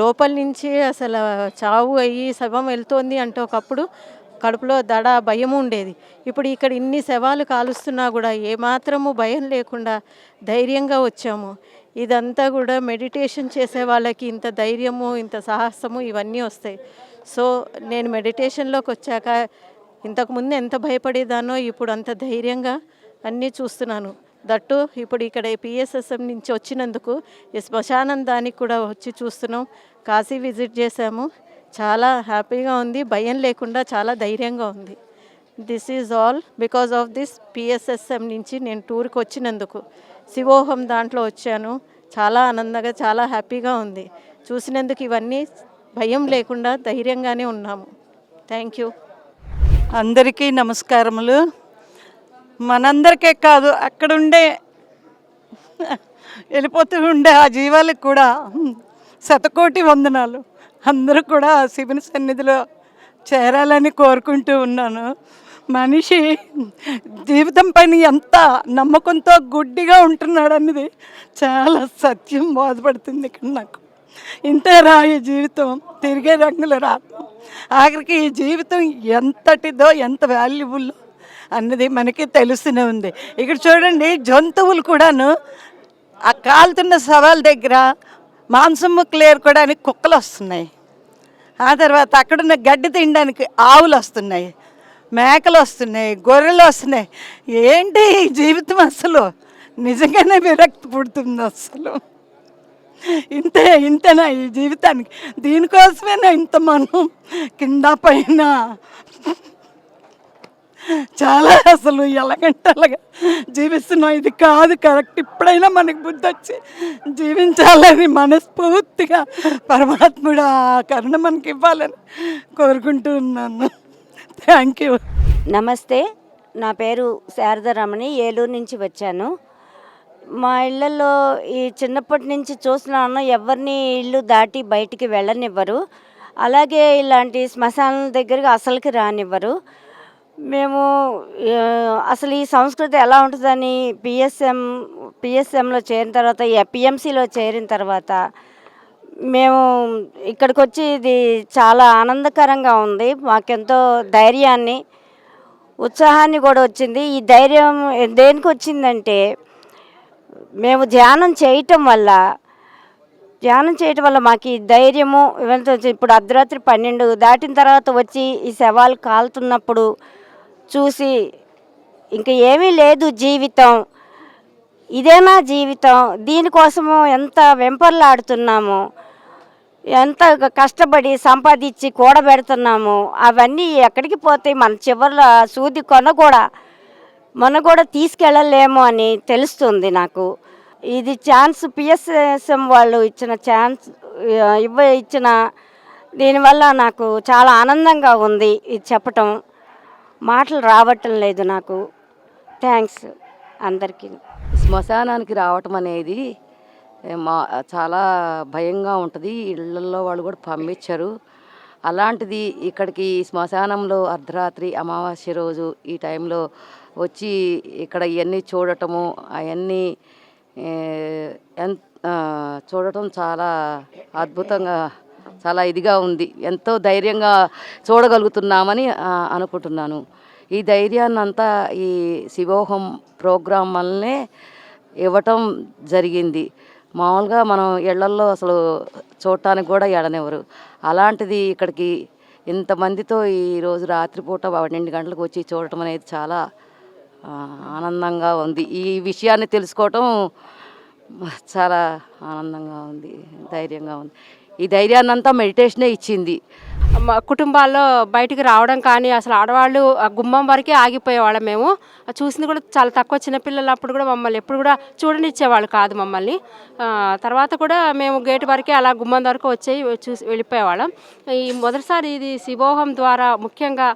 లోపల నుంచి అసలు చావు అయ్యి శవం వెళ్తోంది అంటే ఒకప్పుడు కడుపులో దడ భయము ఉండేది. ఇప్పుడు ఇక్కడ ఇన్ని శవాలు కాలుస్తున్నా కూడా ఏమాత్రము భయం లేకుండా ధైర్యంగా వచ్చాము. ఇదంతా కూడా మెడిటేషన్ చేసే వాళ్ళకి ఇంత ధైర్యము, ఇంత సాహసము ఇవన్నీ వస్తాయి. సో నేను మెడిటేషన్లోకి వచ్చాక ఇంతకుముందు ఎంత భయపడేదానో ఇప్పుడు అంత ధైర్యంగా అన్నీ చూస్తున్నాను. దట్టు ఇప్పుడు ఇక్కడ పిఎస్ఎస్ఎం నుంచి వచ్చినందుకు ఈ శ్మశానం దానికి కూడా వచ్చి చూస్తున్నాం. కాశీ విజిట్ చేశాము, చాలా హ్యాపీగా ఉంది, భయం లేకుండా చాలా ధైర్యంగా ఉంది. This is all because of this PSSM నుంచి నేను టూర్కి వచ్చినందుకు. శివోహం దాంట్లో వచ్చాను, చాలా ఆనందంగా చాలా హ్యాపీగా ఉంది. చూసినందుకు ఇవన్నీ భయం లేకుండా ధైర్యంగానే ఉన్నాము. Thank you. అందరికీ నమస్కారములు. మనందరికీ కాదు, అక్కడుండే వెళ్ళిపోతూ ఉండే ఆ జీవాలకు కూడా శతకోటి వందనాలు. అందరూ కూడా శివుని సన్నిధిలో చేరాలని కోరుకుంటూ ఉన్నాను. మనిషి జీవితం పైన ఎంత నమ్మకంతో గుడ్డిగా ఉంటున్నాడు అన్నది చాలా సత్యం బోధపడుతుంది ఇక్కడ నాకు. ఇంతేరా ఈ జీవితం, తిరిగే రంగులు రాదు. ఆఖరికి ఈ జీవితం ఎంతటిదో, ఎంత వాల్యుబుల్ అన్నది మనకి తెలుస్తూనే ఉంది. ఇక్కడ చూడండి, జంతువులు కూడాను ఆ కాలుతున్న సవాల్ దగ్గర మాంసం ముక్కలు ఏరుకోవడానికి కుక్కలు వస్తున్నాయి. ఆ తర్వాత అక్కడున్న గడ్డి తినడానికి ఆవులు వస్తున్నాయి, మేకలు వస్తున్నాయి, గొర్రెలు వస్తున్నాయి. ఏంటి ఈ జీవితం? అసలు నిజంగానే విరక్తి పుడుతుంది. అసలు ఇంతేనా ఈ జీవితానికి? దీనికోసమేనా ఇంత మనం కింద పైన చాలా అసలు ఎలాగంటే అలాగా జీవిస్తున్నాం. ఇది కాదు కరెక్ట్. ఇప్పుడైనా మనకు బుద్ధి వచ్చి జీవించాలని మనస్ఫూర్తిగా పరమాత్ముడు ఆ కరుణ మనకి ఇవ్వాలని కోరుకుంటూ ఉన్నాను. Thank you. నమస్తే, నా పేరు శారదారమణి, ఏలూరు నుంచి వచ్చాను. మా ఇళ్ళల్లో ఈ చిన్నప్పటి నుంచి చూస్తున్నాను, ఎవరిని ఇల్లు దాటి బయటికి వెళ్ళనివ్వరు. అలాగే ఇలాంటి శ్మశానాల దగ్గరికి అసలుకి రానివ్వరు. మేము అసలు ఈ సంస్కృతి ఎలా ఉంటుందని పిఎస్ఎంలో చేరిన తర్వాత, పిఎంసిలో చేరిన తర్వాత మేము ఇక్కడికి వచ్చి ఇది చాలా ఆనందకరంగా ఉంది. మాకెంతో ధైర్యాన్ని, ఉత్సాహాన్ని కూడా వచ్చింది. ఈ ధైర్యం దేనికి వచ్చిందంటే, మేము ధ్యానం చేయటం వల్ల మాకు ఈ ధైర్యము ఇవంతా ఇప్పుడు అర్ధరాత్రి 12 దాటిన తర్వాత వచ్చి ఈ శవాలు కాలుతున్నప్పుడు చూసి ఇంకా ఏమీ లేదు జీవితం, ఇదేనా జీవితం, దీనికోసము ఎంత వెంపర్లాడుతున్నాము, ఎంత కష్టపడి సంపాదించి కూడబెడుతున్నాము, అవన్నీ ఎక్కడికి పోతాయి? మన చివరిలో సూది మన కూడా తీసుకెళ్ళలేము అని తెలుస్తుంది నాకు. ఇది ఛాన్స్ పిఎస్ఎం వాళ్ళు ఇచ్చిన ఛాన్స్ ఇచ్చిన దీనివల్ల నాకు చాలా ఆనందంగా ఉంది. ఇది చెప్పటం మాటలు రావటం లేదు నాకు. థ్యాంక్స్ అందరికీ. శ్మశానానికి రావటం అనేది చాలా భయంగా ఉంటుంది. ఇళ్ళల్లో వాళ్ళు కూడా పంపించరు. అలాంటిది ఇక్కడికి శ్మశానంలో అర్ధరాత్రి అమావాస్య రోజు ఈ టైంలో వచ్చి ఇక్కడ ఇవన్నీ చూడటము, అవన్నీ చూడటం చాలా అద్భుతంగా, చాలా ఇదిగా ఉంది. ఎంతో ధైర్యంగా చూడగలుగుతున్నామని అనుకుంటున్నాను. ఈ ధైర్యాన్ని అంతా ఈ శివోహం ప్రోగ్రాం వల్లనే ఇవ్వటం జరిగింది. మామూలుగా మనం ఇళ్లల్లో అసలు చూడటానికి కూడా ఎడనివ్వరు. అలాంటిది ఇక్కడికి ఇంతమందితో ఈరోజు రాత్రిపూట 12 గంటలకు వచ్చి చూడటం అనేది చాలా ఆనందంగా ఉంది. ఈ విషయాన్ని తెలుసుకోవటం చాలా ఆనందంగా ఉంది, ధైర్యంగా ఉంది. ఈ ధైర్యాన్ని అంతా మెడిటేషనే ఇచ్చింది. కుటుంబాల్లో బయటికి రావడం కానీ, అసలు ఆడవాళ్ళు ఆ గుమ్మం వరకే ఆగిపోయేవాళ్ళం. మేము చూసింది కూడా చాలా తక్కువ. చిన్నపిల్లలు అప్పుడు కూడా మమ్మల్ని ఎప్పుడు కూడా చూడనిచ్చేవాళ్ళు కాదు మమ్మల్ని. తర్వాత కూడా మేము గేటు వరకే అలా గుమ్మం వరకు వచ్చి చూసి వెళ్ళిపోయేవాళ్ళం. ఈ మొదటిసారి ఇది శివోహం ద్వారా ముఖ్యంగా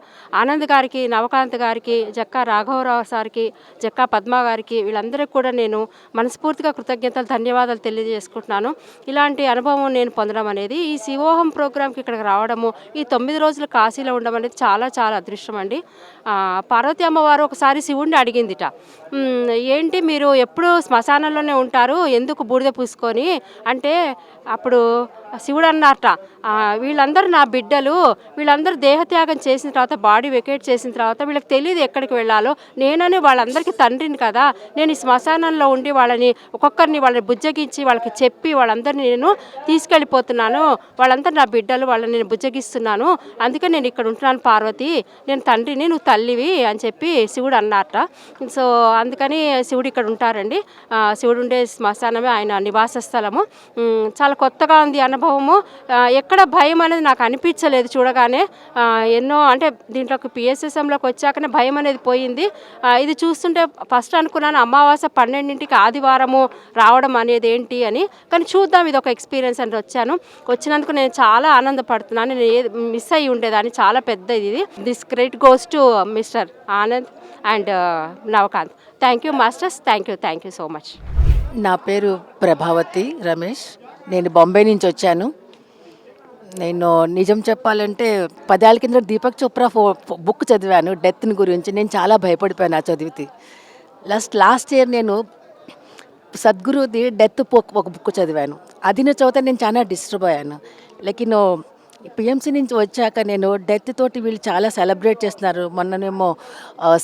ఆనంద్ గారికి, నవకాంత్ గారికి, జక్కా రాఘవరావు సార్కి, జక్కా పద్మ గారికి, వీళ్ళందరికీ కూడా నేను మనస్ఫూర్తిగా కృతజ్ఞతలు, ధన్యవాదాలు తెలియజేసుకుంటున్నాను. ఇలాంటి అనుభవం నేను పొందడం అనేది, ఈ శివోహం ప్రోగ్రాంకి ఇక్కడికి రావడము, ఈ 9 రోజులు కాశీలో ఉండడం అనేది చాలా చాలా అదృష్టం అండి. పార్వతీ అమ్మవారు ఒకసారి శివుడిని అడిగిందిట, ఏంటి మీరు ఎప్పుడు శ్మశానంలోనే ఉంటారు, ఎందుకు బూడిద పూసుకొని అంటే, అప్పుడు శివుడు అన్నారట, వీళ్ళందరూ నా బిడ్డలు, వీళ్ళందరూ దేహత్యాగం చేసిన తర్వాత, బాడీ వెకేట్ చేసిన తర్వాత వీళ్ళకి తెలియదు ఎక్కడికి వెళ్ళాలో, నేనని వాళ్ళందరికీ తండ్రిని కదా, నేను ఈ శ్మశానంలో ఉండి వాళ్ళని వాళ్ళని బుజ్జగించి వాళ్ళకి చెప్పి వాళ్ళందరినీ నేను తీసుకెళ్ళిపోతున్నాను, వాళ్ళందరూ నా బిడ్డలు, వాళ్ళని నేను బుజ్జగిస్తున్నాను, అందుకే నేను ఇక్కడ ఉంటున్నాను పార్వతి, నేను తండ్రిని, నువ్వు తల్లివి అని చెప్పి శివుడు అన్నారట. సో అందుకని శివుడు ఇక్కడ ఉంటారండి. శివుడు ఉండే శ్మశానమే ఆయన నివాస స్థలము. చాలా చాలా కొత్తగా ఉంది అనుభవము. ఎక్కడ భయం అనేది నాకు అనిపించలేదు చూడగానే. ఎన్నో అంటే దీంట్లోకి పిఎస్ఎస్ఎంలోకి వచ్చాకనే భయం అనేది పోయింది. ఇది చూస్తుంటే ఫస్ట్ అనుకున్నాను అమావాస్య 12ంటికి ఆదివారము రావడం అనేది ఏంటి అని, కానీ చూద్దాం ఇది ఒక ఎక్స్పీరియన్స్ అని వచ్చాను. వచ్చినందుకు నేను చాలా ఆనందపడుతున్నాను. నేను ఏది మిస్ అయ్యి ఉండేదాన్ని, చాలా పెద్దది ఇది. This credit goes to mister Anand and Navakanth. Thank you masters, thank you so much. నా పేరు ప్రభావతి రమేష్. నేను బాంబే నుంచి వచ్చాను. నేను నిజం చెప్పాలంటే 10 ఏళ్ళ కింద దీపక్ చోప్రా బుక్ చదివాను డెత్ని గురించి. నేను చాలా భయపడిపోయాను ఆ చదివితే. లాస్ట్ ఇయర్ నేను సద్గురుది డెత్ ఒక బుక్ చదివాను. అది నేను చదివితే నేను చాలా డిస్టర్బ్ అయ్యాను. లేకిన్ పిఎంసీ నుంచి వచ్చాక నేను డెత్ తోటి వీళ్ళు చాలా సెలబ్రేట్ చేస్తున్నారు. మొన్ననేమో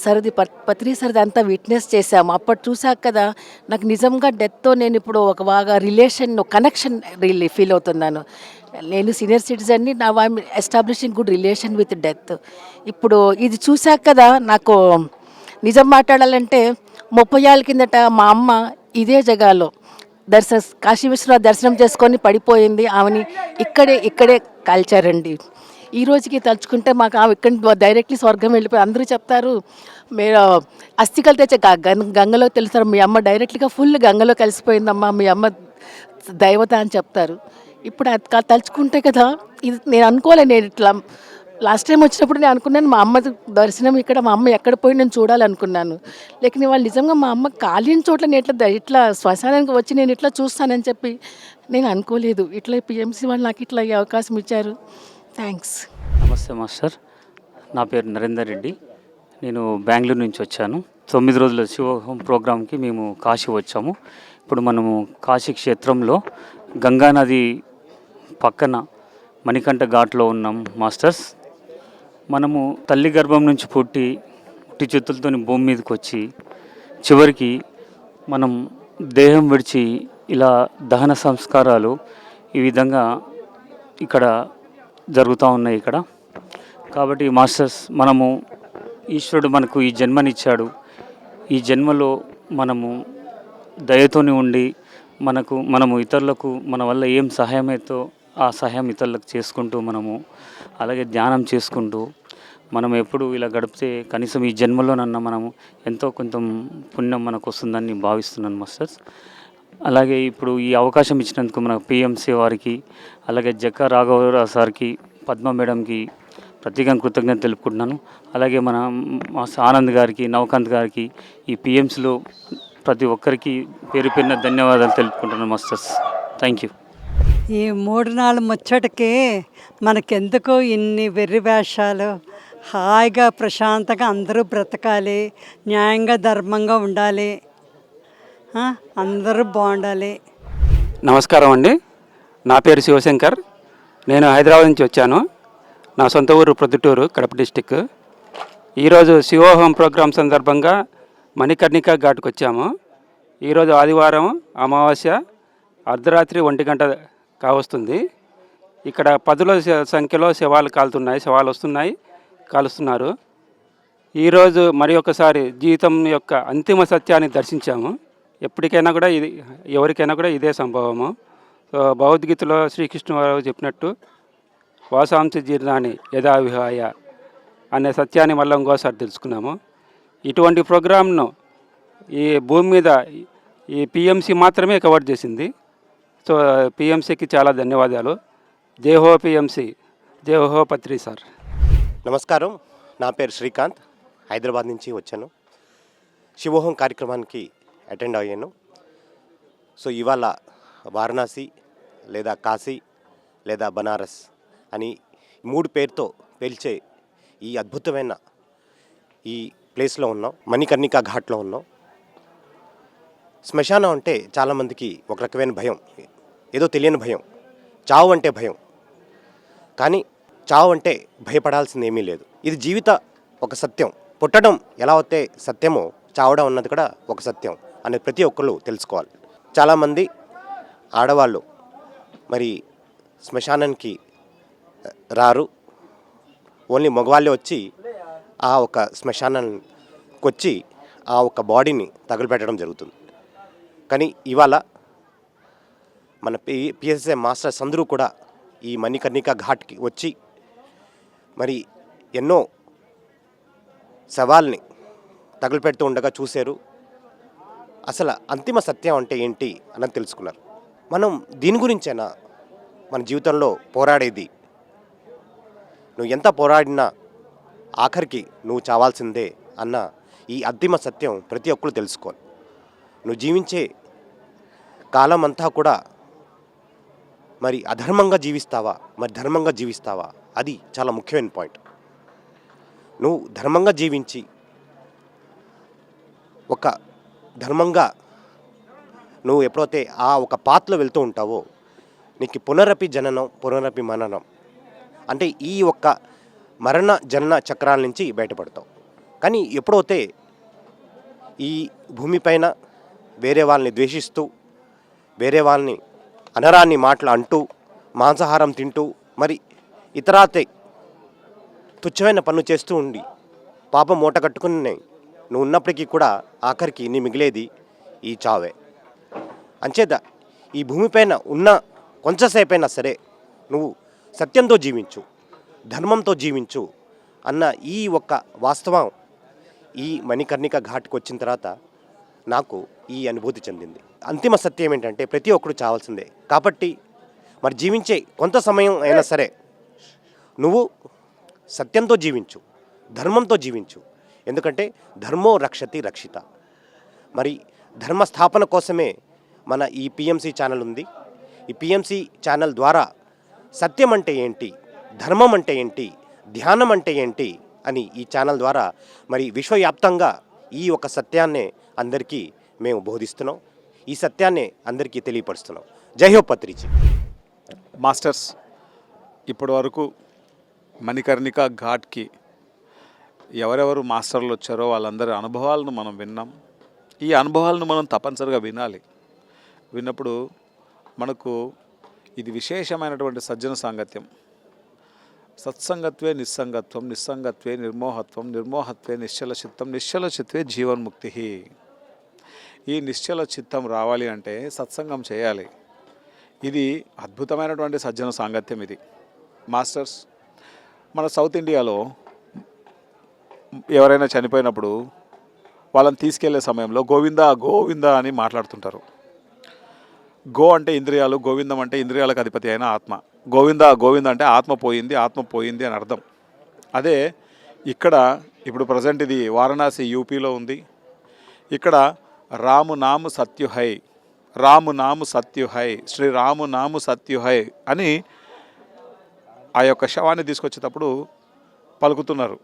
సరది పత్రి సరది అంతా విట్నెస్ చేశాము. అప్పటి చూసాక కదా నాకు నిజంగా డెత్తో నేను ఇప్పుడు ఒక బాగా కనెక్షన్ ఫీల్ అవుతున్నాను. నేను సీనియర్ సిటిజన్ని, నా establishing good relation with death. ఇప్పుడు ఇది చూసాక కదా నాకు నిజం మాట్లాడాలంటే 30 ఏళ్ళ కిందట మా అమ్మ ఇదే జగాలో కాశీ విశ్వనాథ్ దర్శనం చేసుకొని పడిపోయింది. ఆమెని ఇక్కడే కాల్చారండి. ఈ రోజుకి తలుచుకుంటే మాకు ఆమె ఇక్కడ డైరెక్ట్లీ స్వర్గం వెళ్ళిపోయి అందరూ చెప్తారు మీరు అస్థికలు తెచ్చే గంగలో తెలుస్తారు, మీ అమ్మ డైరెక్ట్గా ఫుల్ గంగలో కలిసిపోయిందమ్మా, మీ అమ్మ దైవత అని చెప్తారు. ఇప్పుడు అది తలుచుకుంటే కదా ఇది నేను అనుకోలే. నేను ఇట్లా లాస్ట్ టైం వచ్చినప్పుడు నేను అనుకున్నాను మా అమ్మ దర్శనం ఇక్కడ, మా అమ్మ ఎక్కడ పోయి నేను చూడాలనుకున్నాను. లేక వాళ్ళు నిజంగా మా అమ్మ కాలిన చోట్ల నేను ఇట్లా శ్మశానానికి వచ్చి నేను ఇట్లా చూస్తానని చెప్పి నేను అనుకోలేదు. ఇట్లా పిఎంసీ వాళ్ళు నాకు ఇట్లా ఈ అవకాశం ఇచ్చారు. థ్యాంక్స్. నమస్తే మాస్టర్, నా పేరు నరేందర్ రెడ్డి. నేను బెంగళూరు నుంచి వచ్చాను. 9 రోజుల శివోహం ప్రోగ్రాంకి మేము కాశీ వచ్చాము. ఇప్పుడు మనము కాశీ క్షేత్రంలో గంగానది పక్కన మణికంఠ ఘాట్లో ఉన్నాం మాస్టర్స్. మనము తల్లి గర్భం నుంచి పుట్టి చేతులతో భూమి మీదకి వచ్చి చివరికి మనం దేహం విడిచి ఇలా దహన సంస్కారాలు ఈ విధంగా ఇక్కడ జరుగుతూ ఉన్నాయి ఇక్కడ. కాబట్టి మాస్టర్స్ మనము ఈశ్వరుడు మనకు ఈ జన్మనిచ్చాడు. ఈ జన్మలో మనము దయతోని ఉండి మనము ఇతరులకు మన వల్ల ఏం సహాయమైతే ఆ సహాయం ఇతరులకు చేసుకుంటూ మనము అలాగే ధ్యానం చేసుకుంటూ మనం ఎప్పుడు ఇలా గడిపితే కనీసం ఈ జన్మలోనన్నా మనము ఎంతో కొంత పుణ్యం మనకు వస్తుందని నేను భావిస్తున్నాను మాస్టర్స్. అలాగే ఇప్పుడు ఈ అవకాశం ఇచ్చినందుకు మన పిఎంసీ వారికి, అలాగే జక్క రాఘవరావు సార్కి, పద్మ మేడంకి ప్రత్యేకంగా కృతజ్ఞత తెలుపుకుంటున్నాను. అలాగే మన ఆనంద్ గారికి, నవకాంత్ గారికి, ఈ పిఎంసీలో ప్రతి ఒక్కరికి పేరు పేరున ధన్యవాదాలు తెలుపుకుంటున్నాను మాస్టర్స్. Thank you. ఈ 3 నాలుగు ముచ్చటకి మనకెందుకు ఇన్ని వెర్రి వేషాలు? హాయిగా ప్రశాంతంగా అందరూ బ్రతకాలి, న్యాయంగా ధర్మంగా ఉండాలి, అందరూ బాగుండాలి. నమస్కారం అండి, నా పేరు శివశంకర్. నేను హైదరాబాద్ నుంచి వచ్చాను. నా సొంత ఊరు ప్రొద్దుటూరు, కడప డిస్టిక్. ఈరోజు శివోహం ప్రోగ్రాం సందర్భంగా మణికర్ణికా ఘాట్కి వచ్చాము. ఈరోజు ఆదివారం, అమావాస్య, అర్ధరాత్రి 1 గంట కావస్తుంది. ఇక్కడ 10ల సంఖ్యలో శవాలు వస్తున్నాయి, కాలుస్తున్నారు. ఈరోజు మరి ఒకసారి జీవితం యొక్క అంతిమ సత్యాన్ని దర్శించాము. ఎప్పటికైనా కూడా ఎవరికైనా కూడా ఇదే సంభవము. భగవద్గీతలో శ్రీకృష్ణుడు చెప్పినట్టు వాసాంశ జీర్ణాన్ని యథావిహాయ అనే సత్యాన్ని మళ్ళీ ఇంకోసారి తెలుసుకున్నాము. ఇటువంటి ప్రోగ్రాంను ఈ భూమి మీద ఈ పిఎంసీ మాత్రమే కవర్ చేసింది. సో పిఎంసీకి చాలా ధన్యవాదాలు. జయహో పిఎంసీ, జయహో పత్రి సార్. నమస్కారం, నా పేరు శ్రీకాంత్, హైదరాబాద్ నుంచి వచ్చాను. శివోహం కార్యక్రమానికి అటెండ్ అయ్యాను. సో ఇవాళ వారణాసి లేదా కాశీ లేదా బనారస్ అని 3 పేరుతో పిలిచే ఈ అద్భుతమైన ఈ ప్లేస్లో ఉన్నాం, మణికర్ణికా ఘాట్లో ఉన్నాం. శ్మశానం అంటే చాలామందికి ఒక రకమైన భయం, ఏదో తెలియని భయం. చావు అంటే భయం, కానీ చావు అంటే భయపడాల్సింది ఏమీ లేదు. ఇది జీవిత ఒక సత్యం. పుట్టడం ఎలా అయితే సత్యమో చావడం అన్నది కూడా ఒక సత్యం అనేది ప్రతి ఒక్కరు తెలుసుకోవాలి. చాలామంది ఆడవాళ్ళు మరి శ్మశానానికి రారు, ఓన్లీ మగవాళ్ళే వచ్చి ఆ ఒక శ్మశానానికి వచ్చి ఆ ఒక బాడీని తగులుపెట్టడం జరుగుతుంది. కానీ ఇవాళ మన పిఎస్ఎస్ఏ మాస్టర్స్ అందరూ కూడా ఈ మణికర్ణిక ఘాట్కి వచ్చి మరి ఎన్నో సవాల్ని తగులుపెడుతూ ఉండగా చూశారు. అసలు అంతిమ సత్యం అంటే ఏంటి అని తెలుసుకున్నారు. మనం దీని గురించైనా మన జీవితంలో పోరాడేది. నువ్వు ఎంత పోరాడినా ఆఖరికి నువ్వు చావాల్సిందే అన్న ఈ అంతిమ సత్యం ప్రతి ఒక్కరు తెలుసుకోవాలి. నువ్వు జీవించే కాలం అంతా కూడా మరి అధర్మంగా జీవిస్తావా, మరి ధర్మంగా జీవిస్తావా, అది చాలా ముఖ్యమైన పాయింట్. నువ్వు ధర్మంగా జీవించి ఒక ధర్మంగా నువ్వు ఎప్పుడైతే ఆ ఒక పాత్రలో వెళ్తూ ఉంటావో నీకు పునరపి జననం పునరపి మననం అంటే ఈ ఒక్క మరణ జనన చక్రాల నుంచి బయటపడతావు. కానీ ఎప్పుడైతే ఈ భూమిపైన వేరే వాళ్ళని ద్వేషిస్తూ వేరే వాళ్ళని అనరాని మాటలు అంటూ మాంసాహారం తింటూ మరి ఇతరాతే తుచ్చమైన పనులు చేస్తూ ఉండి పాపం మూట కట్టుకుని నువ్వు ఉన్నప్పటికీ కూడా ఆఖరికి నీ మిగిలేది ఈ చావే. అంచేత ఈ భూమిపైన ఉన్న కొంచెంసేపైనా సరే నువ్వు సత్యంతో జీవించు, ధర్మంతో జీవించు అన్న ఈ ఒక్క వాస్తవం ఈ మణికర్ణిక ఘాట్కి వచ్చిన తర్వాత నాకు ఈ అనుభూతి చెందింది. అంతిమ సత్యం ఏంటంటే ప్రతి ఒక్కరు చావాల్సిందే. కాబట్టి మరి జీవించే కొంత సమయం అయినా సరే నువ్వు సత్యంతో జీవించు, ధర్మంతో జీవించు. ఎందుకంటే ధర్మో రక్షతి రక్షిత. మరి ధర్మ స్థాపన కోసమే మన ఈ పిఎంసి ఛానల్ ఉంది. ఈ పిఎంసి ఛానల్ ద్వారా సత్యం అంటే ఏంటి, ధర్మం అంటే ఏంటి, ధ్యానం అంటే ఏంటి అని ఈ ఛానల్ ద్వారా మరి విశ్వవ్యాప్తంగా ఈ ఒక సత్యాన్నే అందరికీ మేము బోధిస్తున్నాం. ఈ సత్యాన్నే అందరికీ తెలియపరుస్తున్నాం. జై హో పత్రిజీ. మాస్టర్స్, ఇప్పటి వరకు మణికర్ణిక ఘాట్కి ఎవరెవరు మాస్టర్లు వచ్చారో వాళ్ళందరి అనుభవాలను మనం విన్నాం. ఈ అనుభవాలను మనం తప్పనిసరిగా వినాలి. విన్నప్పుడు మనకు ఇది విశేషమైనటువంటి సజ్జన సాంగత్యం. సత్సంగత్వే నిస్సంగత్వం, నిస్సంగత్వే నిర్మోహత్వం, నిర్మోహత్వే నిశ్చల చిత్తం, నిశ్చల చిత్వే జీవన్ముక్తి. ఈ నిశ్చల చిత్తం రావాలి అంటే సత్సంగం చేయాలి. ఇది అద్భుతమైనటువంటి సజ్జన సాంగత్యం ఇది. మాస్టర్స్, మన సౌత్ ఇండియాలో ఎవరైనా చనిపోయినప్పుడు వాళ్ళని తీసుకెళ్లే సమయంలో గోవిందా గోవిందా అని మాట్లాడుతుంటారు. గో అంటే ఇంద్రియాలు, గోవిందం అంటే ఇంద్రియాలకు అధిపతి అయిన ఆత్మ. గోవిందా గోవింద అంటే ఆత్మ పోయింది అని అర్థం. అదే ఇక్కడ ఇప్పుడు ప్రజెంట్ ఇది వారణాసి యూపీలో ఉంది. ఇక్కడ రాము నాము సత్యుహై, రాము నాము సత్యుహై, శ్రీ రాము నాము సత్యుహై అని ఆ యొక్క శవాన్ని తీసుకొచ్చేటప్పుడు పలుకుతున్నారు.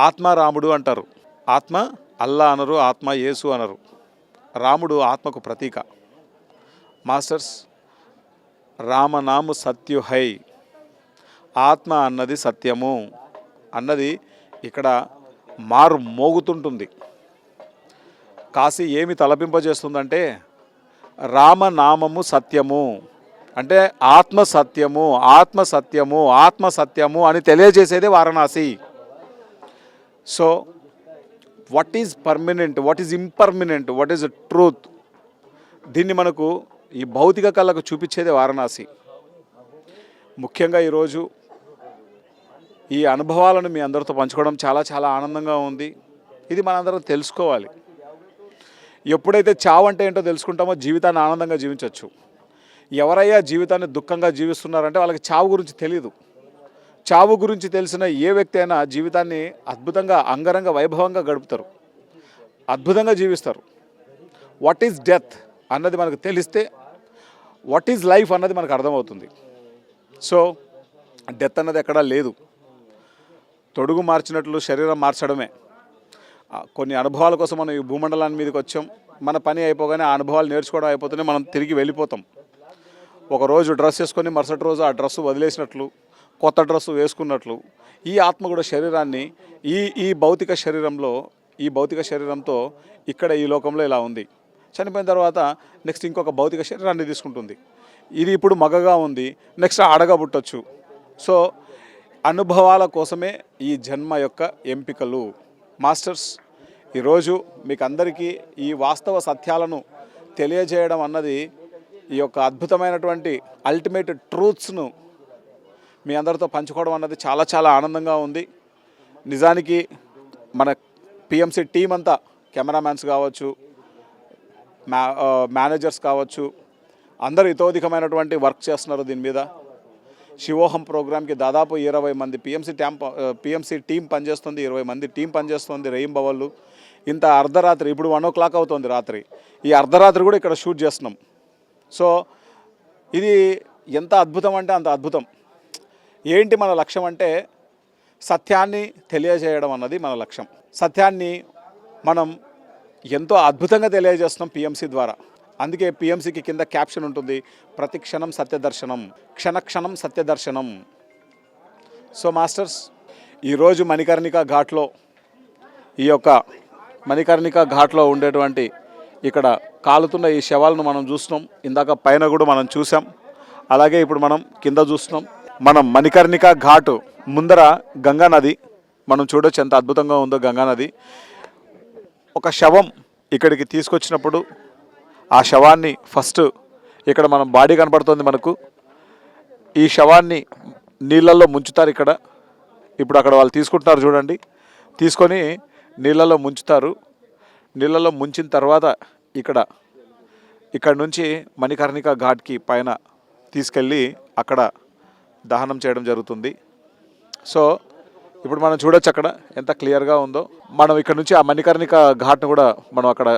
ఆత్మ రాముడు అంటారు. ఆత్మ అల్లా అనరు, ఆత్మ యేసు అనరు. రాముడు ఆత్మకు ప్రతీక. మాస్టర్స్, రామనాము సత్యుహై, ఆత్మ అన్నది సత్యము అన్నది ఇక్కడ మారు మోగుతుంటుంది. కాశీ ఏమి తలపింపజేస్తుందంటే రామనామము సత్యము అంటే ఆత్మ సత్యము, ఆత్మ సత్యము, ఆత్మ సత్యము అని తెలియజేసేదే Varanasi. So what is permanent, what is impermanent, what is truth, దీన్ని మనకు ఈ భౌతిక కళకు చూపించేదే వారణాసి. ముఖ్యంగా ఈరోజు ఈ అనుభవాలను మీ అందరితో పంచుకోవడం చాలా చాలా ఆనందంగా ఉంది. ఇది మనందరం తెలుసుకోవాలి. ఎప్పుడైతే చావు అంటే ఏంటో తెలుసుకుంటామో జీవితాన్ని ఆనందంగా జీవించవచ్చు. ఎవరయ్యా జీవితాన్ని దుఃఖంగా జీవిస్తున్నారంటే వాళ్ళకి చావు గురించి తెలియదు. చావు గురించి తెలిసిన ఏ వ్యక్తి అయినా జీవితాన్ని అద్భుతంగా అంగరంగ వైభవంగా గడుపుతారు, అద్భుతంగా జీవిస్తారు. వాట్ ఈజ్ డెత్ అన్నది మనకు తెలిస్తే వాట్ ఈజ్ లైఫ్ అన్నది మనకు అర్థమవుతుంది. సో డెత్ అన్నది ఎక్కడా లేదు. తొడుగు మార్చినట్లు శరీరం మార్చడమే. కొన్ని అనుభవాల కోసం మనం ఈ భూమండలాన్ని మీదకి వచ్చాం. మన పని అయిపోగానే ఆ అనుభవాలు నేర్చుకోవడం అయిపోతేనే మనం తిరిగి వెళ్ళిపోతాం. ఒకరోజు డ్రెస్ వేసుకొని మరుసటి రోజు ఆ డ్రెస్సు వదిలేసినట్లు, కొత్త డ్రెస్సు వేసుకున్నట్లు ఈ ఆత్మ కూడా శరీరాన్ని ఈ భౌతిక శరీరంతో ఇక్కడ ఈ లోకంలో ఇలా ఉంది. చనిపోయిన తర్వాత నెక్స్ట్ ఇంకొక భౌతిక శరీరాన్ని తీసుకుంటుంది. ఇది ఇప్పుడు మగగా ఉంది, నెక్స్ట్ ఆడగా పుట్టచ్చు. సో అనుభవాల కోసమే ఈ జన్మ యొక్క ఎంపికలు. మాస్టర్స్, ఈరోజు మీకు అందరికీ ఈ వాస్తవ సత్యాలను తెలియజేయడం అన్నది ఈ యొక్క అద్భుతమైనటువంటి అల్టిమేట్ ట్రూత్స్ను మీ అందరితో పంచుకోవడం అన్నది చాలా చాలా ఆనందంగా ఉంది. నిజానికి మన పిఎంసి టీం అంతా, కెమెరామ్యాన్స్ కావచ్చు, మేనేజర్స్ కావచ్చు, అందరూ ఇతోధికమైనటువంటి వర్క్ చేస్తున్నారు దీని మీద. శివోహం ప్రోగ్రామ్కి దాదాపు 20 మంది పిఎంసి టీం పనిచేస్తుంది, 20 మంది టీం పనిచేస్తుంది, రెయింబవళ్ళు. ఇంత అర్ధరాత్రి, ఇప్పుడు 1 o'clock అవుతుంది రాత్రి, ఈ అర్ధరాత్రి కూడా ఇక్కడ షూట్ చేస్తున్నాం. సో ఇది ఎంత అద్భుతం అంటే అంత అద్భుతం. ఏంటి మన లక్ష్యం అంటే సత్యాన్ని తెలియజేయడం అన్నది మన లక్ష్యం. సత్యాన్ని మనం ఎంతో అద్భుతంగా తెలియజేస్తున్నాం పిఎంసి ద్వారా. అందుకే పిఎంసికి కింద క్యాప్షన్ ఉంటుంది, ప్రతి క్షణం సత్యదర్శనం, క్షణక్షణం సత్యదర్శనం. సో మాస్టర్స్, ఈరోజు మణికర్ణికా ఘాట్లో, ఈ యొక్క మణికర్ణికా ఘాట్లో ఉండేటువంటి ఇక్కడ కాలుతున్న ఈ శవాలను మనం చూస్తున్నాం. ఇందాక పైన కూడా మనం చూసాం, అలాగే ఇప్పుడు మనం కింద చూస్తున్నాం. మనం మణికర్ణికా ఘాటు ముందర గంగా నది మనం చూడొచ్చు, ఎంత అద్భుతంగా ఉందో గంగా నది. ఒక శవం ఇక్కడికి తీసుకొచ్చినప్పుడు ఆ శవాన్ని ఫస్ట్, ఇక్కడ మనం బాడీ కనపడుతుంది మనకు, ఈ శవాన్ని నీళ్ళల్లో ముంచుతారు ఇక్కడ. ఇప్పుడు అక్కడ వాళ్ళు తీసుకుంటున్నారు చూడండి, తీసుకొని నీళ్ళల్లో ముంచుతారు. నీళ్ళల్లో ముంచిన తర్వాత ఇక్కడ నుంచి మణికర్ణికా ఘాట్కి పైన తీసుకెళ్ళి అక్కడ దహనం చేయడం జరుగుతుంది. సో ఇప్పుడు మనం చూడొచ్చు అక్కడ ఎంత క్లియర్గా ఉందో. మనం ఇక్కడ నుంచి ఆ మణికర్ణికా ఘాట్ను కూడా మనం అక్కడ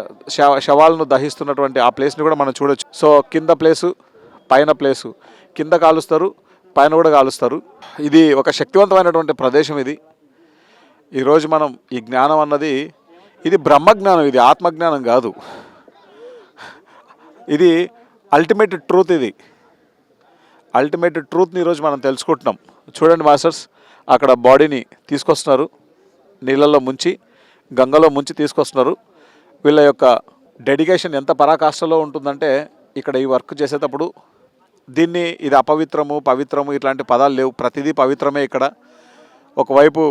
శవాలను దహిస్తున్నటువంటి ఆ ప్లేస్ని కూడా మనం చూడొచ్చు. సో కింద ప్లేసు, పైన ప్లేసు, కింద కాలుస్తారు, పైన కూడా కాలుస్తారు. ఇది ఒక శక్తివంతమైనటువంటి ప్రదేశం. ఇది ఈరోజు మనం ఈ జ్ఞానం అన్నది, ఇది బ్రహ్మజ్ఞానం, ఇది ఆత్మజ్ఞానం కాదు, ఇది అల్టిమేట్ ట్రూత్. ఇది అల్టిమేట్ ట్రూత్ని ఈరోజు మనం తెలుసుకుంటున్నాం. చూడండి మాస్టర్స్, అక్కడ బాడీని తీసుకొస్తున్నారు, నీళ్ళల్లో ముంచి, గంగలో ముంచి తీసుకొస్తున్నారు. వీళ్ళ యొక్క డెడికేషన్ ఎంత పరాకాష్ఠలో ఉంటుందంటే, ఇక్కడ ఈ వర్క్ చేసేటప్పుడు దీన్ని, ఇది అపవిత్రము, పవిత్రము ఇట్లాంటి పదాలు లేవు, ప్రతిదీ పవిత్రమే. ఇక్కడ ఒకవైపు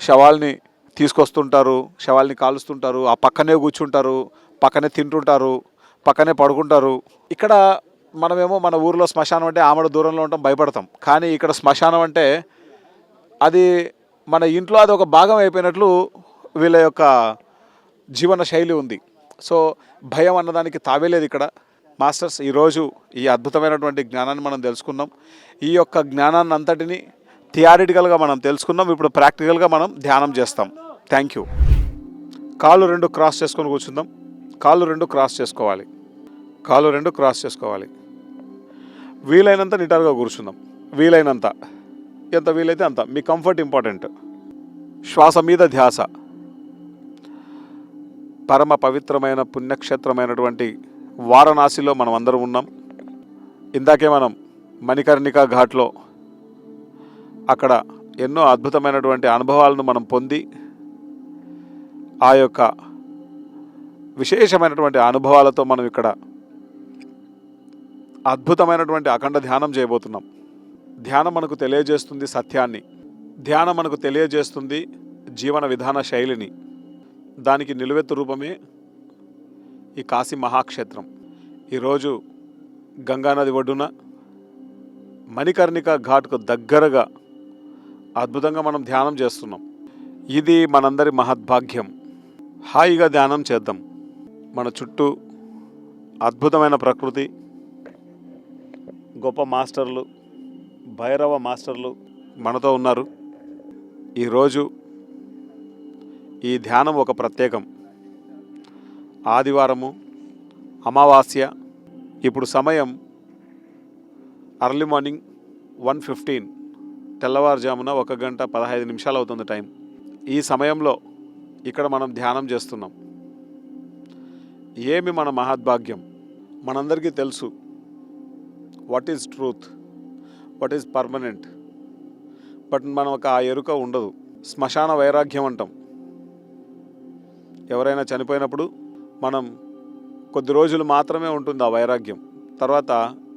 శవాల్ని తీసుకొస్తుంటారు, శవాల్ని కాలుస్తుంటారు, ఆ పక్కనే కూర్చుంటారు, పక్కనే తింటుంటారు, పక్కనే పడుకుంటారు. ఇక్కడ మనమేమో మన ఊరిలో శ్మశానం అంటే ఆమెడ దూరంలో ఉంటాం, భయపడతాం. కానీ ఇక్కడ శ్మశానం అంటే అది మన ఇంట్లో అది ఒక భాగం అయిపోయినట్లు వీళ్ళ యొక్క జీవన శైలి ఉంది. సో భయం అన్నదానికి తావేలేదు ఇక్కడ. మాస్టర్స్, ఈరోజు ఈ అద్భుతమైనటువంటి జ్ఞానాన్ని మనం తెలుసుకున్నాం. ఈ యొక్క జ్ఞానాన్ని అంతటిని థియారిటికల్గా మనం తెలుసుకున్నాం. ఇప్పుడు ప్రాక్టికల్గా మనం ధ్యానం చేస్తాం. Thank you. కాళ్ళు 2 క్రాస్ చేసుకొని కూర్చుందాం. కాళ్ళు 2 క్రాస్ చేసుకోవాలి, కాళ్ళు 2 క్రాస్ చేసుకోవాలి. వీలైనంత నిటారుగా కూర్చుందాం, వీలైనంత, ఎంత వీలైతే అంత. మీ కంఫర్ట్ ఇంపార్టెంట్. శ్వాస మీద ధ్యాస. పరమ పవిత్రమైన పుణ్యక్షేత్రమైనటువంటి వారణాసిలో మనం అందరం ఉన్నాం. ఇందాకే మనం మణికర్ణికా ఘాట్లో అక్కడ ఎన్నో అద్భుతమైనటువంటి అనుభవాలను మనం పొంది, ఆ యొక్క విశేషమైనటువంటి అనుభవాలతో మనం ఇక్కడ అద్భుతమైనటువంటి అఖండ ధ్యానం చేయబోతున్నాం. ధ్యానం మనకు తెలియజేస్తుంది సత్యాన్ని, ధ్యానం మనకు తెలియజేస్తుంది జీవన విధాన శైలిని. దానికి నిలువెత్తు రూపమే ఈ కాశీ మహాక్షేత్రం. ఈరోజు గంగానది ఒడ్డున మణికర్ణికా ఘాట్కు దగ్గరగా అద్భుతంగా మనం ధ్యానం చేస్తున్నాం. ఇది మనందరి మహద్భాగ్యం. హాయిగా ధ్యానం చేద్దాం. మన చుట్టూ అద్భుతమైన ప్రకృతి, గొప్ప మాస్టర్లు, భైరవ మాస్టర్లు మనతో ఉన్నారు. ఈరోజు ఈ ధ్యానం ఒక ప్రత్యేకం. ఆదివారము, అమావాస్య. ఇప్పుడు సమయం అర్లీ మార్నింగ్ 1:15, తెల్లవారుజామున 1:15 అవుతుంది టైం. ఈ సమయంలో ఇక్కడ మనం ధ్యానం చేస్తున్నాం. ఏమి మన మహద్భాగ్యం. మనందరికీ తెలుసు what is truth, what is permanent. But మనకు ఆ ఎరుక ఉండదు. శ్మశాన వైరాగ్యం అంటాం. ఎవరైనా చనిపోయినప్పుడు మనం కొద్ది రోజులు మాత్రమే ఉంటుంది ఆ వైరాగ్యం, తర్వాత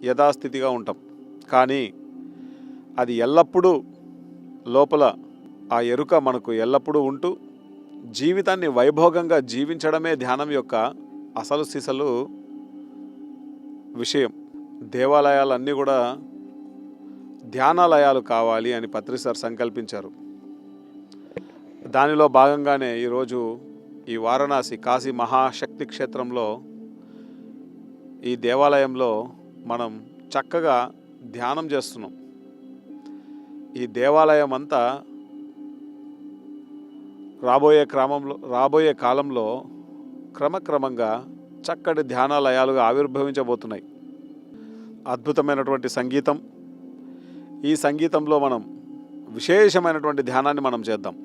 యథాస్థితిగా ఉంటాం. కానీ అది ఎల్లప్పుడూ లోపల ఆ ఎరుక మనకు ఎల్లప్పుడూ ఉంటూ జీవితాన్ని వైభోగంగా జీవించడమే ధ్యానం యొక్క అసలు సిసలు విషయం. దేవాలయాలన్నీ కూడా ధ్యానాలయాలు కావాలి అని పత్రి సార్ సంకల్పించారు. దానిలో భాగంగానే ఈరోజు ఈ వారణాసి కాశీ మహాశక్తి క్షేత్రంలో ఈ దేవాలయంలో మనం చక్కగా ధ్యానం చేస్తున్నాం. ఈ దేవాలయం అంతా రాబోయే కాలంలో క్రమక్రమంగా చక్కటి ధ్యానాలయాలుగా ఆవిర్భవించబోతున్నాయి. అద్భుతమైనటువంటి సంగీతం, ఈ సంగీతంలో మనం విశేషమైనటువంటి ధ్యానాన్ని మనం చేద్దాం.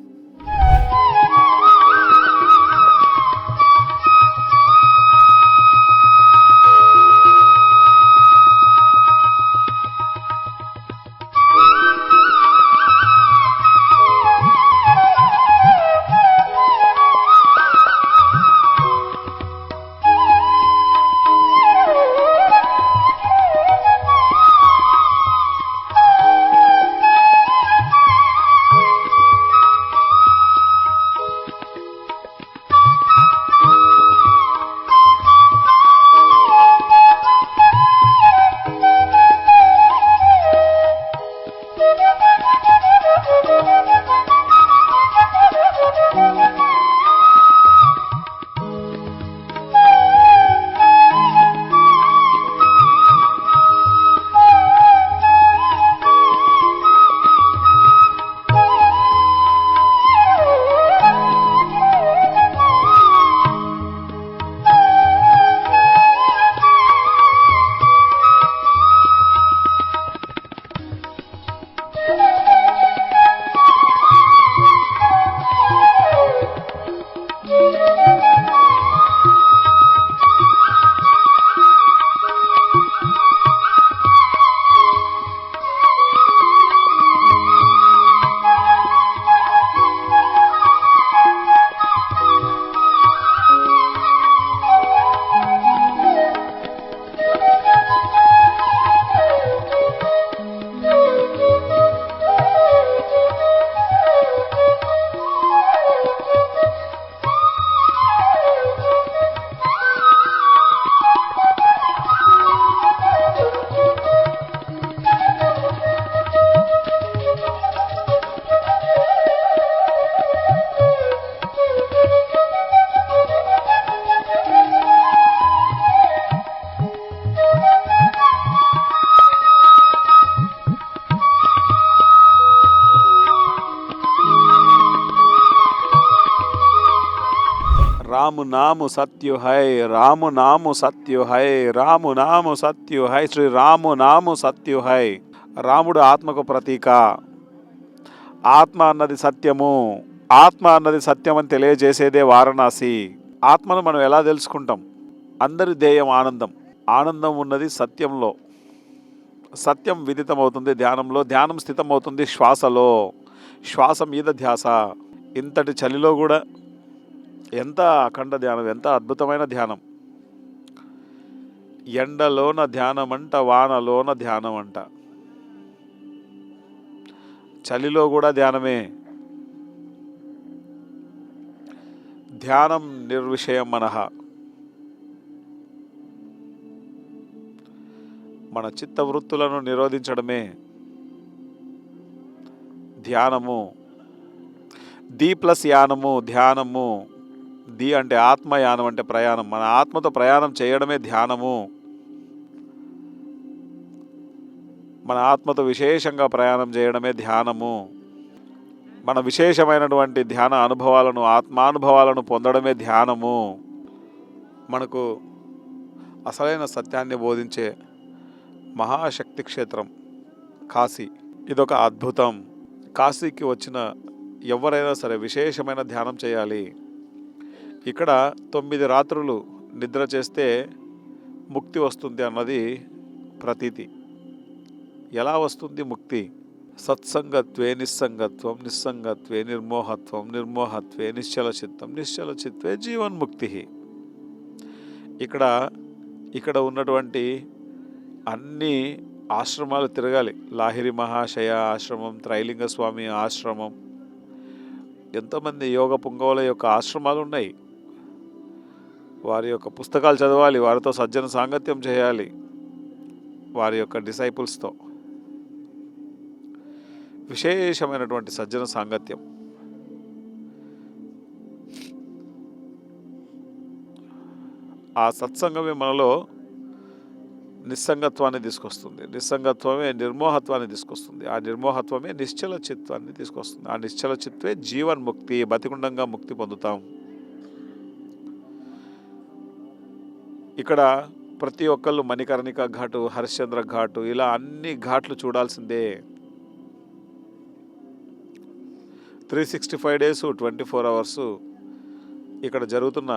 राम नाम सत्य है, राम नाम सत्य है, राम नाम सत्य है, श्री राम नाम सत्य है. రాముడు ఆత్మకు ప్రతీక. ఆత్మ అన్నది సత్యము, ఆత్మ అన్నది సత్యం అని తెలియజేసేదే వారణాసి. ఆత్మను మనం ఎలా తెలుసుకుంటాం? అందరి ధ్యేయం ఆనందం. ఆనందం ఉన్నది సత్యంలో. సత్యం విదితమవుతుంది ధ్యానంలో, ధ్యానం స్థితమవుతుంది శ్వాసలో, శ్వాస మీద ధ్యాస. ఇంతటి చలిలో కూడా ఎంత అఖండ ధ్యానం, ఎంత అద్భుతమైన ధ్యానం. ఎండలోన ధ్యానం అంట, వానలోన ధ్యానం అంట. చలిలో కూడా ధ్యానమే. ధ్యానం నిర్విషయం మనః. మన చిత్తవృత్తులను నిరోధించడమే ధ్యానము. ది ప్లస్ యానము ధ్యానము. ది అంటే ఆత్మయానం అంటే ప్రయాణం. మన ఆత్మతో ప్రయాణం చేయడమే ధ్యానము. మన ఆత్మతో విశేషంగా ప్రయాణం చేయడమే ధ్యానము. మన విశేషమైనటువంటి ధ్యాన అనుభవాలను, ఆత్మానుభవాలను పొందడమే ధ్యానము. మనకు అసలైన సత్యాన్ని బోధించే మహాశక్తి క్షేత్రం కాశీ. ఇదొక అద్భుతం. కాశీకి వచ్చిన ఎవరైనా సరే విశేషమైన ధ్యానం చేయాలి. ఇక్కడ 9 రాత్రులు నిద్ర చేస్తే ముక్తి వస్తుంది అన్నది ప్రతీతి. ఎలా వస్తుంది ముక్తి? సత్సంగత్వే నిస్సంగత్వం, నిస్సంగత్వే నిర్మోహత్వం, నిర్మోహత్వే నిశ్చలచిత్తం, నిశ్చలచిత్వే జీవన్ముక్తి. ఇక్కడ ఉన్నటువంటి అన్ని ఆశ్రమాలు తిరగాలి. లాహిరి మహాశయ ఆశ్రమం, త్రైలింగ స్వామి ఆశ్రమం, ఎంతోమంది యోగ పుంగవుల యొక్క ఆశ్రమాలు ఉన్నాయి. వారి యొక్క పుస్తకాలు చదవాలి, వారితో సజ్జన సాంగత్యం చేయాలి. వారి యొక్క డిసైపుల్స్తో విశేషమైనటువంటి సజ్జన సాంగత్యం. ఆ సత్సంగమే మనలో నిస్సంగత్వాన్ని తీసుకొస్తుంది. నిస్సంగత్వమే నిర్మోహత్వాన్ని తీసుకొస్తుంది. ఆ నిర్మోహత్వమే నిశ్చల చిత్వాన్ని తీసుకొస్తుంది. ఆ నిశ్చల చిత్వే జీవన్ముక్తి. బతికుండంగా ముక్తి పొందుతాం. ఇక్కడ ప్రతి ఒక్కళ్ళు మణికర్ణిక ఘాటు, హరిశ్చంద్ర ఘాటు, ఇలా అన్ని ఘాట్లు చూడాల్సిందే. 365 days 24 hours ఇక్కడ జరుగుతున్న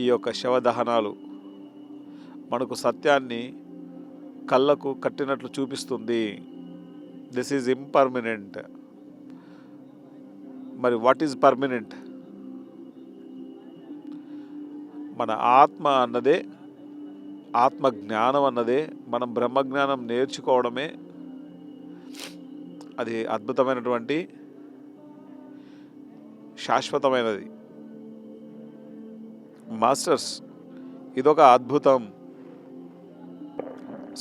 ఈ యొక్క శవదహనాలు మనకు సత్యాన్ని కళ్ళకు కట్టినట్లు చూపిస్తుంది. This is impermanent. మరి వాట్ ఈజ్ పర్మనెంట్? మన ఆత్మ అన్నదే, ఆత్మ జ్ఞానం అన్నదే, మనం బ్రహ్మజ్ఞానం నేర్చుకోవడమే అది అద్భుతమైనటువంటి శాశ్వతమైనది. మాస్టర్స్, ఇదొక అద్భుతం.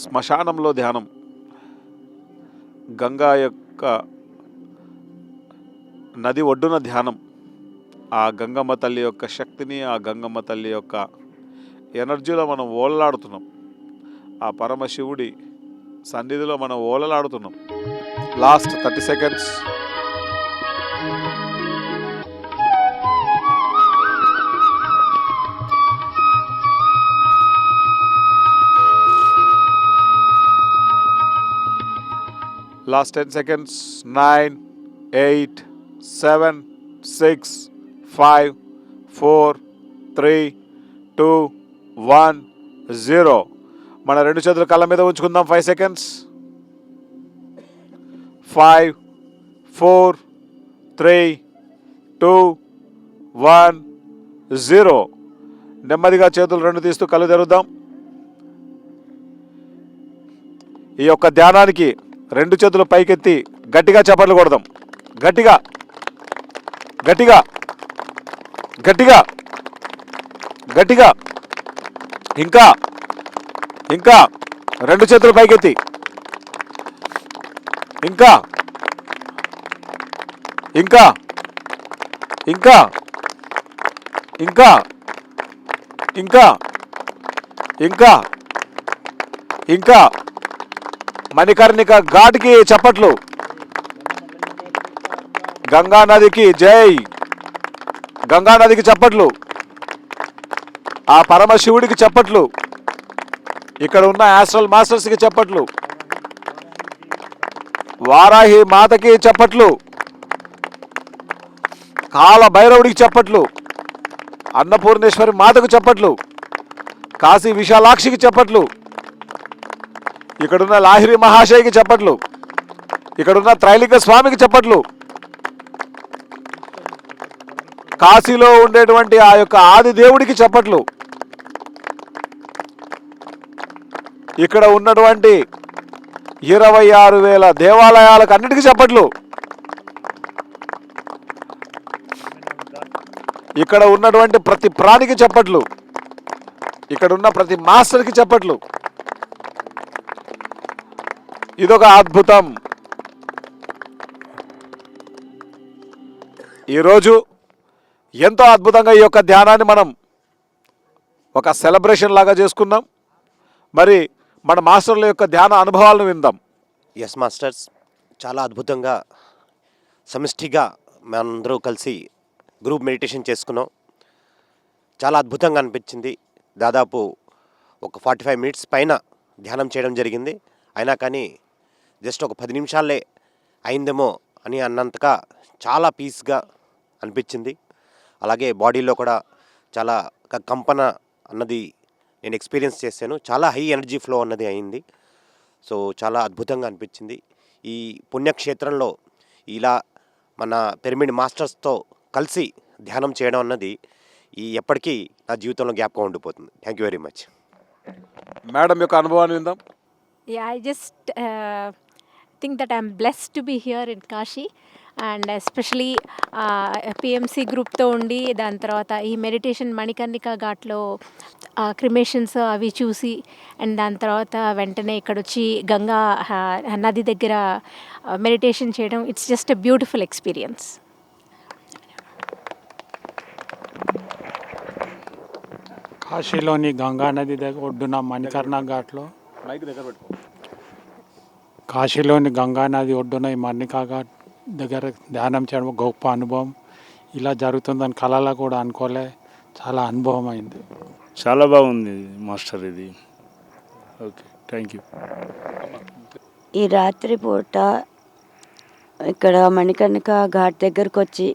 శ్మశానంలో ధ్యానం, గంగా యొక్క నది ఒడ్డున ధ్యానం, ఆ గంగమ్మ తల్లి యొక్క శక్తిని, ఆ గంగమ్మ తల్లి యొక్క ఎనర్జీలో మనం ఓలలాడుతున్నాం. ఆ పరమశివుడి సన్నిధిలో మనం ఓలలాడుతున్నాం. Last 30 seconds. Last 10 seconds. 9, 8, 7, 6, 5, 4, 3, 2, 1, 0. మన రెండు చేతుల కళ్ళ మీద ఉంచుకుందాం. 5 seconds. 5, 4, 3, 2, 1, 0. నెమ్మదిగా చేతులు రెండు తీస్తూ కళ్ళు తెరుద్దాం. ఈ యొక్క ధ్యానానికి రెండు చేతులు పైకెత్తి గట్టిగా చప్పట్లు కొడదాం. గట్టిగా గట్టిగా గట్టిగా గట్టిగా. ఇంకా ఇంకా రెండు చేతులు పైకెత్తి. ఇంకా ఇంకా ఇంకా ఇంకా ఇంకా ఇంకా ఇంకా. మణికర్ణిక ఘాట్కి చప్పట్లు. గంగా నదికి జై. గంగా నదికి చప్పట్లు. ఆ పరమశివుడికి చప్పట్లు. ఇక్కడ ఉన్న ఆస్ట్రల్ మాస్టర్స్కి చప్పట్లు. వారాహి మాతకి చప్పట్లు. కాల భైరవుడికి చప్పట్లు. అన్నపూర్ణేశ్వరి మాతకు చప్పట్లు. కాశీ విశాలాక్షికి చప్పట్లు. ఇక్కడున్న లాహిరి మహాశయకి చప్పట్లు. ఇక్కడున్న త్రైలింగ స్వామికి చప్పట్లు. కాశీలో ఉండేటువంటి ఆ యొక్క ఆది దేవుడికి చప్పట్లు. ఇక్కడ ఉన్నటువంటి 26,000 దేవాలయాలకు అన్నిటికీ చప్పట్లు. ఇక్కడ ఉన్నటువంటి ప్రతి ప్రాణికి చప్పట్లు. ఇక్కడ ఉన్న ప్రతి మాస్టర్కి చప్పట్లు. ఇదొక అద్భుతం. ఈరోజు ఎంతో అద్భుతంగా ఈ యొక్క ధ్యానాన్ని మనం ఒక సెలబ్రేషన్ లాగా చేసుకున్నాం. మరి మన మాస్టర్ల యొక్క ధ్యాన అనుభవాలను విందాం. ఎస్ మాస్టర్స్, చాలా అద్భుతంగా సమిష్టిగా మనందరూ కలిసి గ్రూప్ మెడిటేషన్ చేసుకున్నాం. చాలా అద్భుతంగా అనిపించింది. దాదాపు ఒక 45 minutes పైన ధ్యానం చేయడం జరిగింది. అయినా కానీ జస్ట్ ఒక 10 నిమిషాలే అయిందేమో అని అన్నంతగా చాలా పీస్గా అనిపించింది. అలాగే బాడీలో కూడా చాలా కంపన అన్నది నేను ఎక్స్పీరియన్స్ చేశాను. చాలా హై ఎనర్జీ ఫ్లో అన్నది అయింది. సో చాలా అద్భుతంగా అనిపించింది. ఈ పుణ్యక్షేత్రంలో ఇలా మన పిరమిడ్ మాస్టర్స్తో కలిసి ధ్యానం చేయడం అన్నది ఎప్పటికీ నా జీవితంలో జ్ఞాపకం ఉండిపోతుంది. Thank you very much. Madam యొక్క అనుభవాన్ని విందాం. Yeah, I just think that I'm blessed to be here in Kashi. And especially PMC గ్రూప్తో ఉండి దాని తర్వాత ఈ మెడిటేషన్ మణికర్ణిక ఘాట్లో క్రిమేషన్స్ అవి చూసి అండ్ దాని తర్వాత వెంటనే ఇక్కడ వచ్చి గంగా నది దగ్గర మెడిటేషన్ చేయడం it's just a beautiful experience. కాశీలోని గంగా నది దగ్గర ఒడ్డున మణికర్ణ ఘాట్లో కాశీలోని గంగా నది ఒడ్డున ఈ మణికా ఘాట్ దగ్గర ధ్యానం చేయడం గొప్ప అనుభవం. ఇలా జరుగుతుందని కళలో కూడా అనుకోలే, చాలా అనుభవం అయింది. చాలా బాగుంది మాస్టర్ ఇది. Okay, thank you. ఈ రాత్రి పూట ఇక్కడ మణికర్ణిక ఘాట్ దగ్గరకు వచ్చి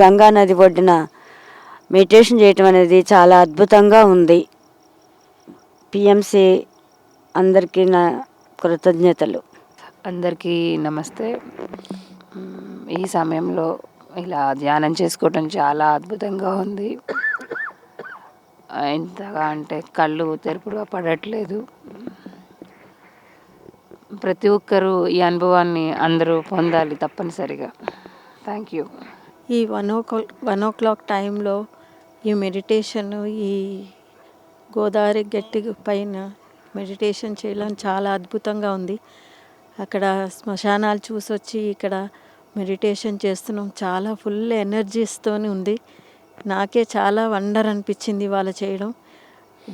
గంగా నది ఒడ్డున మెడిటేషన్ చేయటం అనేది చాలా అద్భుతంగా ఉంది. పిఎంసి అందరికీ నా కృతజ్ఞతలు. అందరికీ నమస్తే. ఈ సమయంలో ఇలా ధ్యానం చేసుకోవటం చాలా అద్భుతంగా ఉంది. ఎంతగా అంటే కళ్ళు తెరుపుగా పడట్లేదు. ప్రతి ఒక్కరూ ఈ అనుభవాన్ని అందరూ పొందాలి తప్పనిసరిగా. Thank you. ఈ 1 o'clock టైంలో ఈ మెడిటేషన్ ఈ గోదావరి గట్టి పైన మెడిటేషన్ చేయడం చాలా అద్భుతంగా ఉంది. అక్కడ శ్మశానాలు చూసొచ్చి ఇక్కడ మెడిటేషన్ చేస్తున్నాం. చాలా ఫుల్ ఎనర్జీస్తోని ఉంది. నాకే చాలా వండర్ అనిపించింది ఇవాళ చేయడం.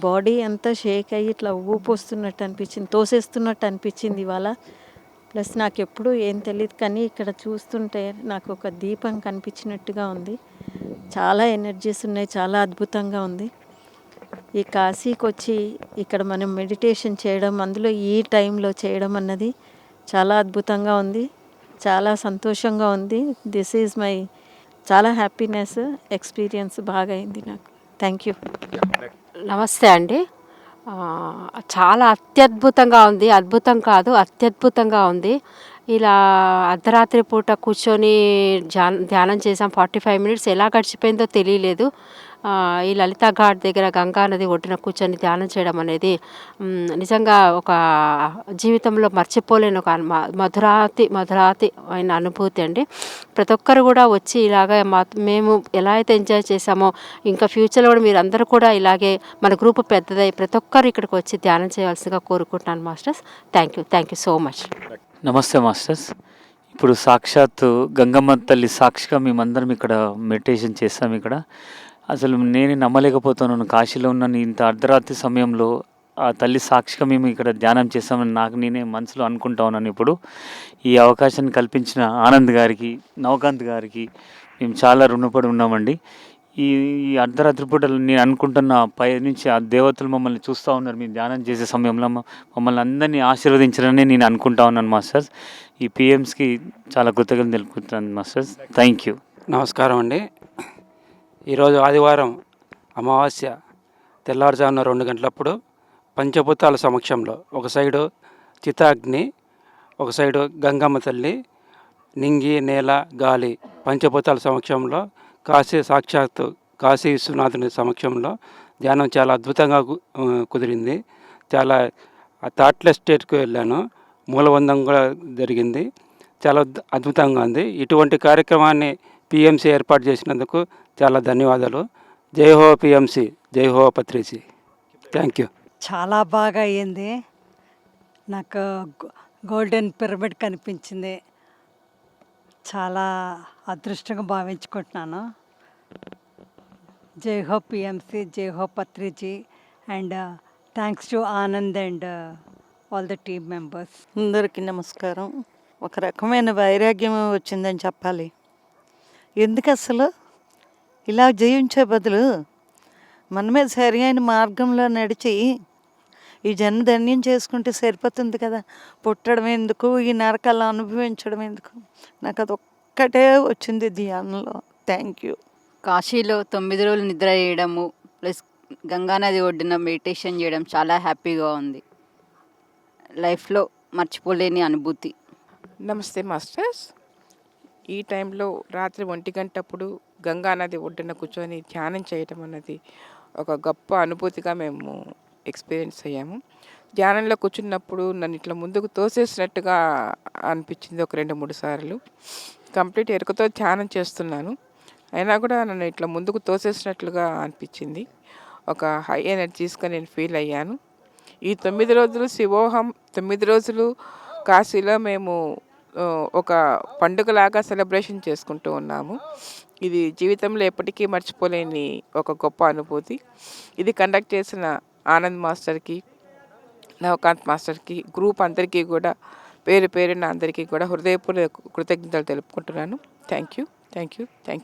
బాడీ అంతా షేక్ అయ్యి ఇట్లా ఊపు వస్తున్నట్టు అనిపించింది, తోసేస్తున్నట్టు అనిపించింది ఇవాళ. ప్లస్ నాకు ఎప్పుడు ఏం తెలియదు కానీ ఇక్కడ చూస్తుంటే నాకు ఒక దీపం కనిపించినట్టుగా ఉంది. చాలా ఎనర్జీస్ ఉన్నాయి, చాలా అద్భుతంగా ఉంది. ఈ కాశీకి వచ్చి ఇక్కడ మనం మెడిటేషన్ చేయడం, అందులో ఈ టైంలో చేయడం అన్నది చాలా అద్భుతంగా ఉంది, చాలా సంతోషంగా ఉంది. దిస్ ఈజ్ మై చాలా హ్యాపీనెస్ ఎక్స్పీరియన్స్ బాగా అయింది నాకు. Thank you. నమస్తే అండి. చాలా అత్యద్భుతంగా ఉంది. అద్భుతం కాదు, అత్యద్భుతంగా ఉంది. ఇలా అర్ధరాత్రి పూట కూర్చొని ధ్యానం చేసాం. 45 minutes ఎలా గడిచిపోయిందో తెలియలేదు. ఈ లలితా ఘాట్ దగ్గర గంగా నది ఒడ్డున కూర్చొని ధ్యానం చేయడం అనేది నిజంగా ఒక జీవితంలో మర్చిపోలేని ఒక మధురాతి అయిన అనుభూతి అండి. ప్రతి ఒక్కరు కూడా వచ్చి ఇలాగ మేము ఎలా అయితే ఎంజాయ్ చేసామో ఇంకా ఫ్యూచర్లో కూడా మీరు అందరూ కూడా ఇలాగే మన గ్రూప్ పెద్దదై ప్రతి ఒక్కరు ఇక్కడికి వచ్చి ధ్యానం చేయవలసిందిగా కోరుకుంటున్నాను masters. Thank you so much. నమస్తే మాస్టర్స్. ఇప్పుడు సాక్షాత్తు గంగమ్మ తల్లి సాక్షిగా మేమందరం ఇక్కడ మెడిటేషన్ చేస్తాం. ఇక్కడ అసలు నేనే నమ్మలేకపోతున్నాను, కాశీలో ఉన్న ఇంత అర్ధరాత్రి సమయంలో ఆ తల్లి సాక్షిగా మేము ఇక్కడ ధ్యానం చేస్తామని నాకు నేనే మనసులో అనుకుంటా ఉన్నాను. ఇప్పుడు ఈ అవకాశాన్ని కల్పించిన ఆనంద్ గారికి, నవకాంత్ గారికి మేము చాలా రుణపడి ఉన్నామండి. ఈ అర్ధరాత్రి పూట నేను అనుకుంటున్న పై నుంచి ఆ దేవతలు మమ్మల్ని చూస్తూ ఉన్నారు. మేము ధ్యానం చేసే సమయంలో మమ్మల్ని అందరినీ ఆశీర్వదించాలని నేను అనుకుంటా ఉన్నాను మాస్టర్స్. ఈ పిఎంస్కి చాలా కృతజ్ఞతలు తెలుపుతున్నాను మాస్టర్స్. Thank you. నమస్కారం అండి. ఈరోజు ఆదివారం అమావాస్య తెల్లవారుజామున 2 గంటలప్పుడు పంచభూతాల సమక్షంలో ఒక సైడు చితాగ్ని, ఒక సైడు గంగమ్మ తల్లి, నింగి, నేల, గాలి పంచభూతాల సమక్షంలో సాక్షాత్తు కాశీ విశ్వనాథుని సమక్షంలో ధ్యానం చాలా అద్భుతంగా కుదిరింది. చాలా థాట్లెస్ స్టేట్కి వెళ్ళాను. మూలబంధం కూడా జరిగింది. చాలా అద్భుతంగా ఉంది. ఇటువంటి కార్యక్రమాన్ని పిఎంసి ఏర్పాటు చేసినందుకు చాలా ధన్యవాదాలు. జై హో పిఎంసి, జై హో పత్రిజీ. Thank you. చాలా బాగా అయ్యింది. నాకు గోల్డెన్ పిరమిడ్ కనిపించింది. చాలా అదృష్టంగా భావించుకుంటున్నాను. జై హో పిఎంసి, జై హో Patriji, and thanks to Anand and all the team members. అందరికీ నమస్కారం. ఒక రకమైన వైరాగ్యం వచ్చిందని చెప్పాలి. ఎందుకు అసలు ఇలా జయించే బదులు మనమే సరి అయిన మార్గంలో నడిచి ఈ జన్మధన్యం చేసుకుంటే సరిపోతుంది కదా. పుట్టడం ఎందుకు, ఈ నరకాలు అనుభవించడం ఎందుకు? నాకు అది ఒక్కటే వచ్చింది ధ్యానంలో. Thank you. కాశీలో 9 రోజులు నిద్ర చేయడము ప్లస్ గంగానది ఒడ్డున మెడిటేషన్ చేయడం చాలా హ్యాపీగా ఉంది. లైఫ్లో మర్చిపోలేని అనుభూతి. నమస్తే మాస్టర్స్. ఈ టైంలో రాత్రి 1 గంటప్పుడు గంగానది ఒడ్డున కూర్చొని ధ్యానం చేయటం అన్నది ఒక గొప్ప అనుభూతిగా మేము ఎక్స్పీరియన్స్ అయ్యాము. ధ్యానంలో కూర్చున్నప్పుడు నన్ను ఇట్లా ముందుకు తోసేసినట్టుగా అనిపించింది ఒక 2-3 సార్లు. కంప్లీట్ ఎరుకతో ధ్యానం చేస్తున్నాను. అయినా కూడా నన్ను ఇట్లా ముందుకు తోసేసినట్లుగా అనిపించింది. ఒక హై ఎనర్జీస్గా నేను ఫీల్ అయ్యాను. ఈ 9 రోజులు శివోహం 9 రోజులు కాశీలో మేము ఒక పండుగలాగా సెలబ్రేషన్ చేసుకుంటూ ఉన్నాము. ఇది జీవితంలో ఎప్పటికీ మర్చిపోలేని ఒక గొప్ప అనుభూతి. ఇది కండక్ట్ చేసిన ఆనంద్ మాస్టర్కి, నవకాంత్ మాస్టర్కి, గ్రూప్ అందరికీ కూడా పేరు పేరున అందరికీ కూడా హృదయపూర్వక కృతజ్ఞతలు తెలుపుకుంటున్నాను. Thank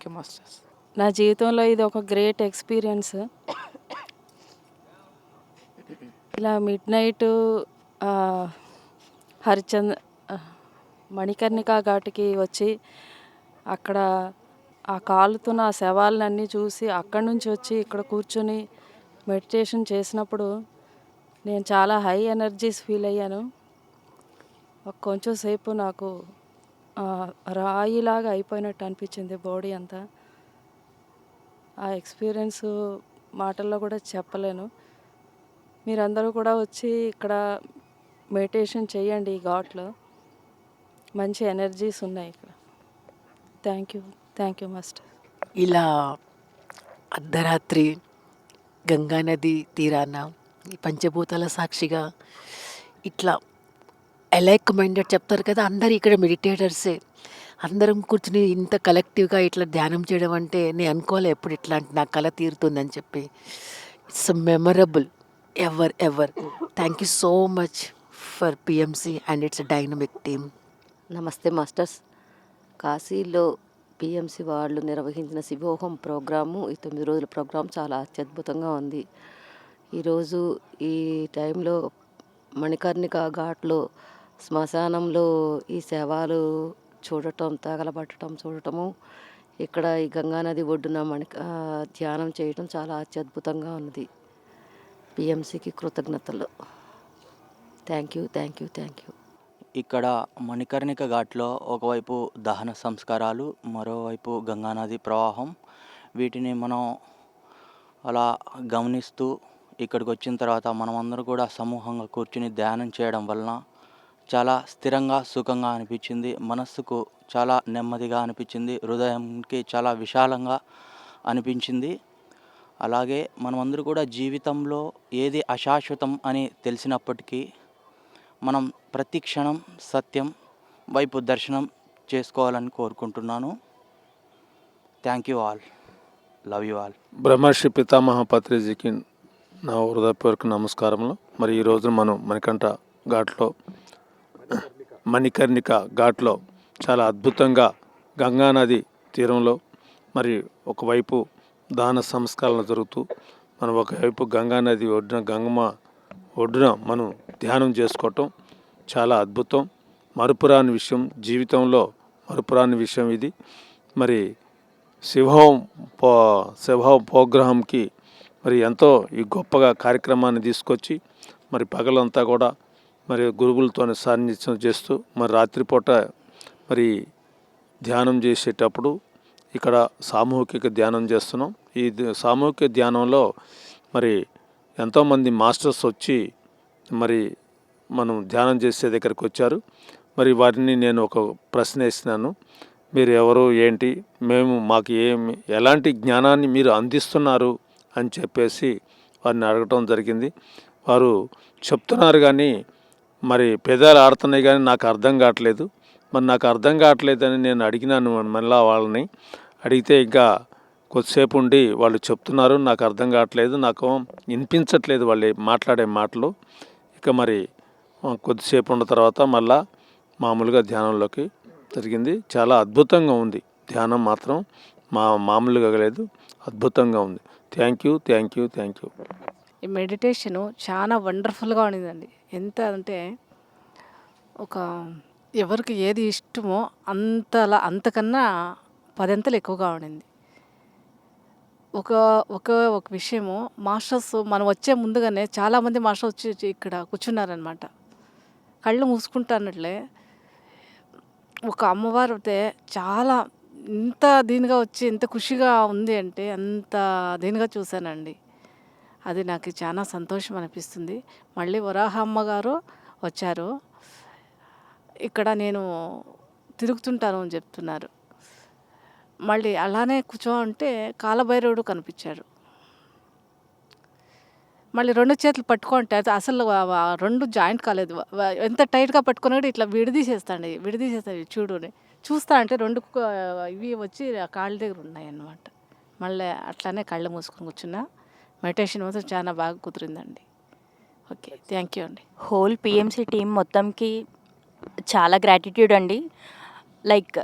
you masters. నా జీవితంలో ఇది ఒక గ్రేట్ ఎక్స్పీరియన్స్. ఇలా మిడ్ నైట్ మణికర్ణికా ఘాట్కి వచ్చి అక్కడ ఆ కాలుతున్న ఆ శవాలన్నీ చూసి అక్కడి నుంచి వచ్చి ఇక్కడ కూర్చొని మెడిటేషన్ చేసినప్పుడు నేను చాలా హై ఎనర్జీస్ ఫీల్ అయ్యాను. కొంచెం సేపు నాకు రాయిలాగా అయిపోయినట్టు అనిపించింది బాడీ అంతా. ఆ ఎక్స్పీరియన్స్ మాటల్లో కూడా చెప్పలేను. మీరందరూ కూడా వచ్చి ఇక్కడ మెడిటేషన్ చేయండి. ఈ ఘాట్లో మంచి ఎనర్జీస్ ఉన్నాయి ఇక్కడ. Thank you master. ఇలా అర్ధరాత్రి గంగానది తీరాన ఈ పంచభూతాల సాక్షిగా ఇట్లా అలైక్ మైండెడ్ చెప్తారు కదా, అందరు ఇక్కడ మెడిటేటర్సే. అందరం కూర్చుని ఇంత కలెక్టివ్గా ఇట్లా ధ్యానం చేయడం అంటే నేను అనుకోలే ఎప్పుడు ఇట్లాంటి నా కళ తీరుతుందని చెప్పి. It's memorable ever. Thank you so much for PMC and it's dynamic team. నమస్తే మాస్టర్స్. కాశీలో పిఎంసి వాళ్ళు నిర్వహించిన శివోహం ప్రోగ్రాము, ఈ 9 రోజుల ప్రోగ్రాం చాలా అత్యద్భుతంగా ఉంది. ఈరోజు ఈ టైంలో మణికర్ణికా ఘాట్లో శ్మశానంలో ఈ శవాలు చూడటం, తగలబట్టడం చూడటము, ఇక్కడ ఈ గంగానది ఒడ్డున ధ్యానం చేయటం చాలా అత్యద్భుతంగా ఉన్నది. పిఎంసికి కృతజ్ఞతలు. Thank you. ఇక్కడ మణికర్ణిక ఘాట్లో ఒకవైపు దహన సంస్కారాలు, మరోవైపు గంగానది ప్రవాహం. వీటిని మనం అలా గమనిస్తూ ఇక్కడికి వచ్చిన తర్వాత మనమందరూ కూడా సమూహంగా కూర్చుని ధ్యానం చేయడం వలన చాలా స్థిరంగా, సుఖంగా అనిపించింది. మనస్సుకు చాలా నెమ్మదిగా అనిపించింది. హృదయంకి చాలా విశాలంగా అనిపించింది. అలాగే మనమందరూ కూడా జీవితంలో ఏది అశాశ్వతం అని తెలిసినప్పటికీ మనం ప్రతి క్షణం సత్యం వైపు దర్శనం చేసుకోవాలని కోరుకుంటున్నాను. Thank you all. Love you all. బ్రహ్మర్షి పితామహ పత్రిజీకి నా హృదయపూర్వక నమస్కారములు. మరి ఈరోజు మనం మణికర్ణిక ఘాట్లో చాలా అద్భుతంగా గంగానది తీరంలో మరి ఒకవైపు దాన సంస్కరణ జరుగుతూ మనం ఒకవైపు గంగానది గంగమ్మ ఒడ్డున మనం ధ్యానం చేసుకోవటం చాలా అద్భుతం. మరుపురాని విషయం, జీవితంలో మరుపురాని విషయం ఇది. మరి శివోహం ప్రోగ్రాంకి మరి ఎంతో ఈ గొప్పగా కార్యక్రమాన్ని తీసుకొచ్చి మరి పగలంతా కూడా మరి గురువులతో సాన్నిధ్యం చేస్తూ మరి రాత్రిపూట మరి ధ్యానం చేసేటప్పుడు ఇక్కడ సామూహిక ధ్యానం చేస్తున్నాం. ఈ సామూహిక ధ్యానంలో మరి ఎంతోమంది మాస్టర్స్ వచ్చి మరి మనం ధ్యానం చేసే దగ్గరికి వచ్చారు. మరి వారిని నేను ఒక ప్రశ్న వేసినాను. మీరు ఎవరు, ఏంటి, మాకు ఎలాంటి జ్ఞానాన్ని మీరు అందిస్తున్నారు అని చెప్పేసి వారిని అడగటం జరిగింది. వారు చెప్తున్నారు కానీ మరి పెదాలు ఆడుతున్నాయి కానీ నాకు అర్థం కావట్లేదు. మరి నాకు అర్థం కావట్లేదని నేను అడిగినాను. మళ్ళీ వాళ్ళని అడిగితే ఇంకా కొద్దిసేపు ఉండి వాళ్ళు చెప్తున్నారు, నాకు అర్థం కావట్లేదు, నాకు వినిపించట్లేదు వాళ్ళు మాట్లాడే మాటలు. ఇక మరి కొద్దిసేపు ఉన్న తర్వాత మళ్ళా మామూలుగా ధ్యానంలోకి జరిగింది. చాలా అద్భుతంగా ఉంది ధ్యానం మాత్రం, మామూలుగా లేదు, అద్భుతంగా ఉంది. Thank you. ఈ మెడిటేషను చాలా వండర్ఫుల్గా ఉండిందండి. ఎంత అంటే ఎవరికి ఏది ఇష్టమో అంతకన్నా 10 అంతలు ఎక్కువగా ఉండింది. ఒక విషయము, మాస్టర్స్ మనం వచ్చే ముందుగానే చాలామంది మాస్టర్స్ వచ్చి ఇక్కడ కూర్చున్నారనమాట. కళ్ళు మూసుకుంటానట్లే ఒక అమ్మవారు అయితే చాలా ఇంత దీనిగా వచ్చి ఎంత ఖుషిగా ఉంది అంటే అంత దీనిగా చూశానండి. అది నాకు చాలా సంతోషం అనిపిస్తుంది. మళ్ళీ వరాహ అమ్మగారు వచ్చారు. ఇక్కడ నేను తిరుగుతుంటాను అని చెప్తున్నారు. మళ్ళీ అలానే కూర్చోంటే కాలభైరవుడు కనిపించాడు. మళ్ళీ 2 చేతులు పట్టుకుంటే అది అసలు 2 జాయింట్ కాలేదు. ఎంత టైట్‌గా పట్టుకున్నాడు ఇట్లా విడదీసేస్తాడు చూడు అని. చూస్తా అంటే 2 ఇవి వచ్చి కాళ్ళ దగ్గర ఉన్నాయన్నమాట. మళ్ళీ అట్లానే కళ్ళు మూసుకొని కూర్చున్నా. మెడిటేషన్ మాత్రం చాలా బాగా కుదిరిందండి. ఓకే. థ్యాంక్ యూ అండి. హోల్ పిఎంసి టీం మొత్తంకి చాలా గ్రాటిట్యూడ్ అండి. లైక్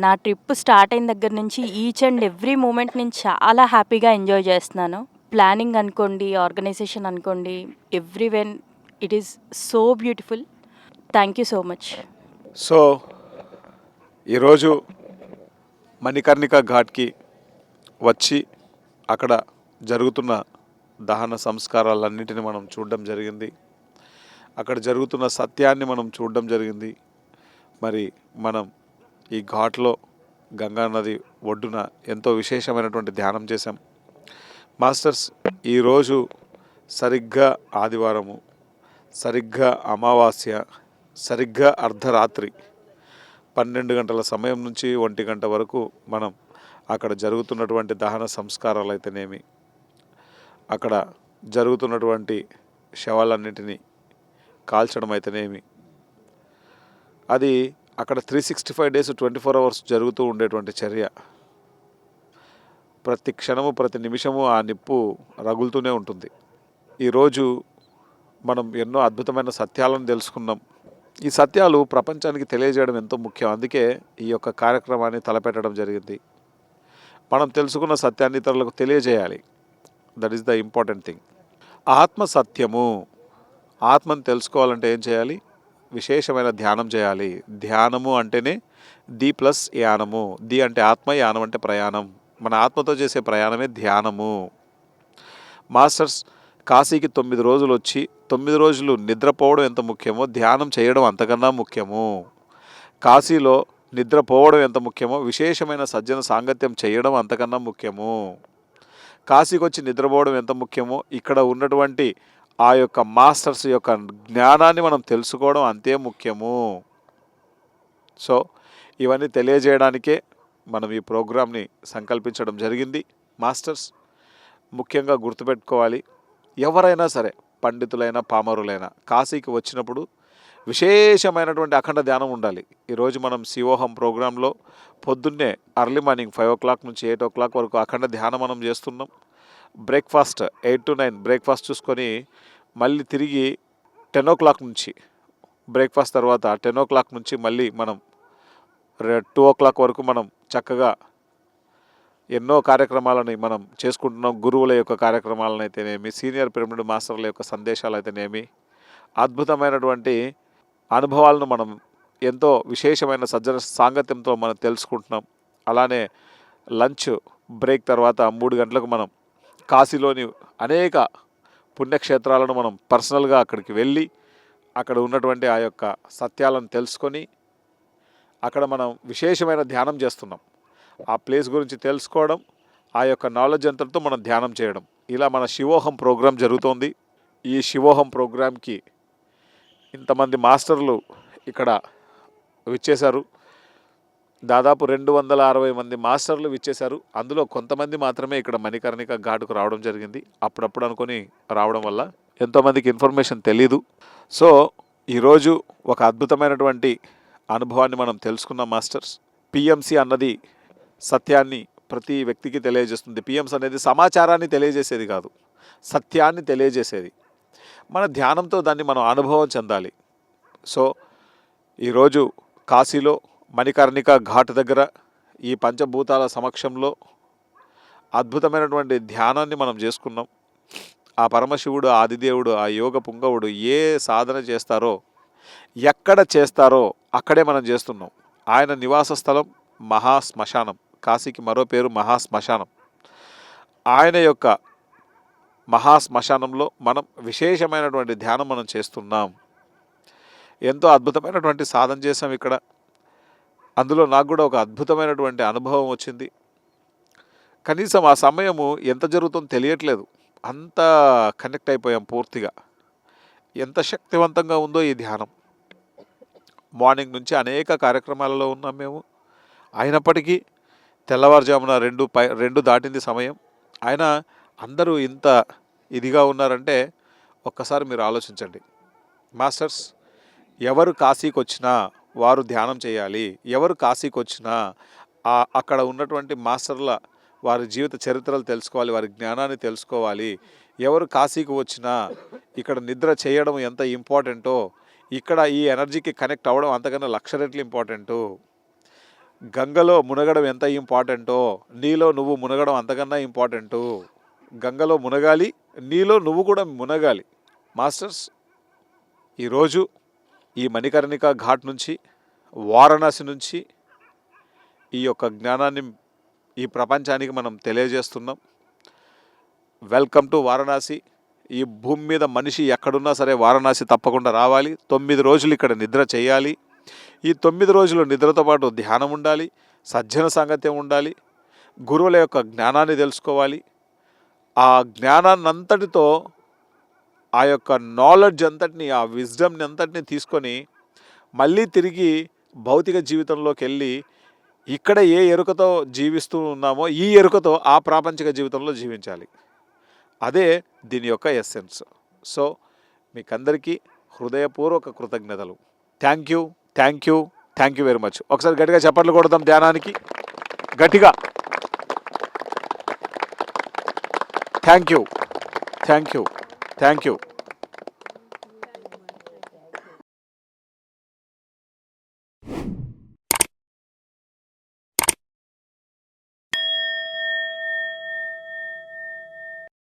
నా ట్రిప్ స్టార్ట్ అయిన దగ్గర నుంచి ఈచ్ అండ్ ఎవ్రీ మూమెంట్ నేను చాలా హ్యాపీగా ఎంజాయ్ చేస్తున్నాను. ప్లానింగ్ అనుకోండి, ఆర్గనైజేషన్ అనుకోండి, everyone it is so beautiful. Thank you so much. So ఈరోజు మణికర్ణిక ఘాట్కి వచ్చి అక్కడ జరుగుతున్న దహన సంస్కారాలన్నింటినీ మనం చూడడం జరిగింది. అక్కడ జరుగుతున్న సత్యాన్ని మనం చూడడం జరిగింది. మరి మనం ఈ ఘాట్లో గంగా నది ఒడ్డున ఎంతో విశేషమైనటువంటి ధ్యానం చేశాం. మాస్టర్స్, ఈరోజు సరిగ్గా ఆదివారము, సరిగ్గా అమావాస్య, సరిగ్గా అర్ధరాత్రి 12 గంటల సమయం నుంచి 1 గంట వరకు మనం అక్కడ జరుగుతున్నటువంటి దహన సంస్కారాలు అయితేనేమి, అక్కడ జరుగుతున్నటువంటి శవాలన్నింటినీ కాల్చడం అయితేనేమి, అది అక్కడ 365 days 24 hours జరుగుతూ ఉండేటువంటి చర్య. ప్రతి క్షణము ప్రతి నిమిషము ఆ నిప్పు రగులుతూనే ఉంటుంది. ఈరోజు మనం ఎన్నో అద్భుతమైన సత్యాలను తెలుసుకున్నాం. ఈ సత్యాలు ప్రపంచానికి తెలియజేయడం ఎంతో ముఖ్యం. అందుకే ఈ యొక్క కార్యక్రమాన్ని తలపెట్టడం జరిగింది. మనం తెలుసుకున్న సత్యాన్ని ఇతరులకు తెలియజేయాలి. That is the important thing. ఆత్మ సత్యము. ఆత్మను తెలుసుకోవాలంటే ఏం చేయాలి? విశేషమైన ధ్యానం చేయాలి. ధ్యానము అంటేనే ది ప్లస్ యానము. ది అంటే ఆత్మ, యానం అంటే ప్రయాణం. మన ఆత్మతో చేసే ప్రయాణమే ధ్యానము. మాస్టర్స్ కాశీకి 9 రోజులు వచ్చి 9 రోజులు నిద్రపోవడం ఎంత ముఖ్యమో ధ్యానం చేయడం అంతకన్నా ముఖ్యము. కాశీలో నిద్రపోవడం ఎంత ముఖ్యమో విశేషమైన సజ్జన సాంగత్యం చేయడం అంతకన్నా ముఖ్యము. కాశీకి వచ్చి నిద్రపోవడం ఎంత ముఖ్యమో ఇక్కడ ఉన్నటువంటి ఆ యొక్క మాస్టర్స్ యొక్క జ్ఞానాన్ని మనం తెలుసుకోవడం అంతే ముఖ్యము. సో ఇవన్నీ తెలియజేయడానికే మనం ఈ ప్రోగ్రామ్ని సంకల్పించడం జరిగింది. మాస్టర్స్ ముఖ్యంగా గుర్తుపెట్టుకోవాలి, ఎవరైనా సరే పండితులైనా పామరులైనా కాశీకి వచ్చినప్పుడు విశేషమైనటువంటి అఖండ ధ్యానం ఉండాలి. ఈరోజు మనం శివోహం ప్రోగ్రాంలో పొద్దున్నే అర్లీ మార్నింగ్ 5 o'clock నుంచి 8 o'clock వరకు అఖండ ధ్యానం మనం చేస్తున్నాం. బ్రేక్ఫాస్ట్ 8 to 9 బ్రేక్ఫాస్ట్ చూసుకొని మళ్ళీ తిరిగి 10 o'clock నుంచి బ్రేక్ఫాస్ట్ తర్వాత 10 o'clock నుంచి మళ్ళీ మనం 2 o'clock వరకు మనం చక్కగా ఎన్నో కార్యక్రమాలని మనం చేసుకుంటున్నాం. గురువుల యొక్క కార్యక్రమాలను అయితేనేమి, సీనియర్ పిరమిడ్ మాస్టర్ల యొక్క సందేశాలు అయితేనేమి, అద్భుతమైనటువంటి అనుభవాలను మనం ఎంతో విశేషమైన సజ్జన సాంగత్యంతో మనం తెలుసుకుంటున్నాం. అలానే లంచ్ బ్రేక్ తర్వాత 3 గంటలకు మనం కాశీలోని అనేక పుణ్యక్షేత్రాలను మనం పర్సనల్గా అక్కడికి వెళ్ళి అక్కడ ఉన్నటువంటి ఆ యొక్క సత్యాలను తెలుసుకొని అక్కడ మనం విశేషమైన ధ్యానం చేస్తున్నాం. ఆ ప్లేస్ గురించి తెలుసుకోవడం, ఆ యొక్క నాలెడ్జ్ అంతటితో మనం ధ్యానం చేయడం, ఇలా మన శివోహం ప్రోగ్రాం జరుగుతోంది. ఈ శివోహం ప్రోగ్రాంకి ఇంతమంది మాస్టర్లు ఇక్కడ విచ్చేశారు. దాదాపు 260 మంది మాస్టర్లు విచ్చేశారు. అందులో కొంతమంది మాత్రమే ఇక్కడ మణికర్ణిక ఘాటుకు రావడం జరిగింది. అప్పుడప్పుడు అనుకొని రావడం వల్ల ఎంతోమందికి ఇన్ఫర్మేషన్ తెలీదు. సో ఈరోజు ఒక అద్భుతమైనటువంటి అనుభవాన్ని మనం తెలుసుకున్నాం మాస్టర్స్. పిఎంసి అన్నది సత్యాన్ని ప్రతి వ్యక్తికి తెలియజేస్తుంది. పిఎంసి అనేది సమాచారాన్ని తెలియజేసేది కాదు, సత్యాన్ని తెలియజేసేది. మన ధ్యానంతో దాన్ని మనం అనుభవం చెందాలి. సో ఈరోజు కాశీలో మణికర్ణిక ఘాట్ దగ్గర ఈ పంచభూతాల సమక్షంలో అద్భుతమైనటువంటి ధ్యానాన్ని మనం చేసుకున్నాం. ఆ పరమశివుడు, ఆదిదేవుడు, ఆ యోగ పుంగవుడు ఏ సాధన చేస్తారో, ఎక్కడ చేస్తారో అక్కడే మనం చేస్తున్నాం. ఆయన నివాస స్థలం మహాశ్మశానం. కాశీకి మరో పేరు మహాశ్మశానం. ఆయన యొక్క మహాశ్మశానంలో మనం విశేషమైనటువంటి ధ్యానం మనం చేస్తున్నాం. ఎంతో అద్భుతమైనటువంటి సాధన చేసాం ఇక్కడ. అందులో నాకు కూడా ఒక అద్భుతమైనటువంటి అనుభవం వచ్చింది. కనీసం ఆ సమయము ఎంత జరుగుతుందో తెలియట్లేదు, అంత కనెక్ట్ అయిపోయాం పూర్తిగా. ఎంత శక్తివంతంగా ఉందో ఈ ధ్యానం. మార్నింగ్ నుంచి అనేక కార్యక్రమాలలో ఉన్నాం మేము. అయినప్పటికీ తెల్లవారుజామున 2 దాటింది సమయం. ఆయన అందరూ ఇంత ఇదిగా ఉన్నారంటే ఒక్కసారి మీరు ఆలోచించండి. మాస్టర్స్, ఎవరు కాశీకి వచ్చినా వారు ధ్యానం చేయాలి. ఎవరు కాశీకి వచ్చినా అక్కడ ఉన్నటువంటి మాస్టర్ల వారి జీవిత చరిత్రలు తెలుసుకోవాలి, వారి జ్ఞానాన్ని తెలుసుకోవాలి. ఎవరు కాశీకి వచ్చినా ఇక్కడ నిద్ర చేయడం ఎంత ఇంపార్టెంటో, ఇక్కడ ఈ ఎనర్జీకి కనెక్ట్ అవ్వడం అంతకన్నా 1,00,000 రెట్లు ఇంపార్టెంటు. గంగలో మునగడం ఎంత ఇంపార్టెంటో నీలో నువ్వు మునగడం అంతకన్నా ఇంపార్టెంటు. గంగలో మునగాలి, నీలో నువ్వు కూడా మునగాలి. మాస్టర్స్, ఈరోజు ఈ మణికర్ణిక ఘాట్ నుంచి, వారణాసి నుంచి ఈ యొక్క జ్ఞానాన్ని ఈ ప్రపంచానికి మనం తెలియజేస్తున్నాం. Welcome to Varanasi. ఈ భూమి మీద మనిషి ఎక్కడున్నా సరే వారణాసి తప్పకుండా రావాలి. 9 రోజులు ఇక్కడ నిద్ర చేయాలి. ఈ 9 రోజులు నిద్రతో పాటు ధ్యానం ఉండాలి, సజ్జన సాంగత్యం ఉండాలి, గురువుల యొక్క జ్ఞానాన్ని తెలుసుకోవాలి. ఆ జ్ఞానాన్ని అంతటితో ఆ యొక్క నాలెడ్జ్ అంతటిని, ఆ విజ్డమ్ని అంతటిని తీసుకొని మళ్ళీ తిరిగి భౌతిక జీవితంలోకి వెళ్ళి ఇక్కడ ఏ ఎరుకతో జీవిస్తూ ఉన్నామో ఈ ఎరుకతో ఆ ప్రాపంచిక జీవితంలో జీవించాలి. అదే దీని యొక్క ఎస్సెన్స్. సో మీకందరికీ హృదయపూర్వక కృతజ్ఞతలు. Thank you, thank you, thank you very much. ఒకసారి గట్టిగా చప్పట్లు కొడదాం ధ్యానానికి, గట్టిగా. Thank you, thank you, thank you.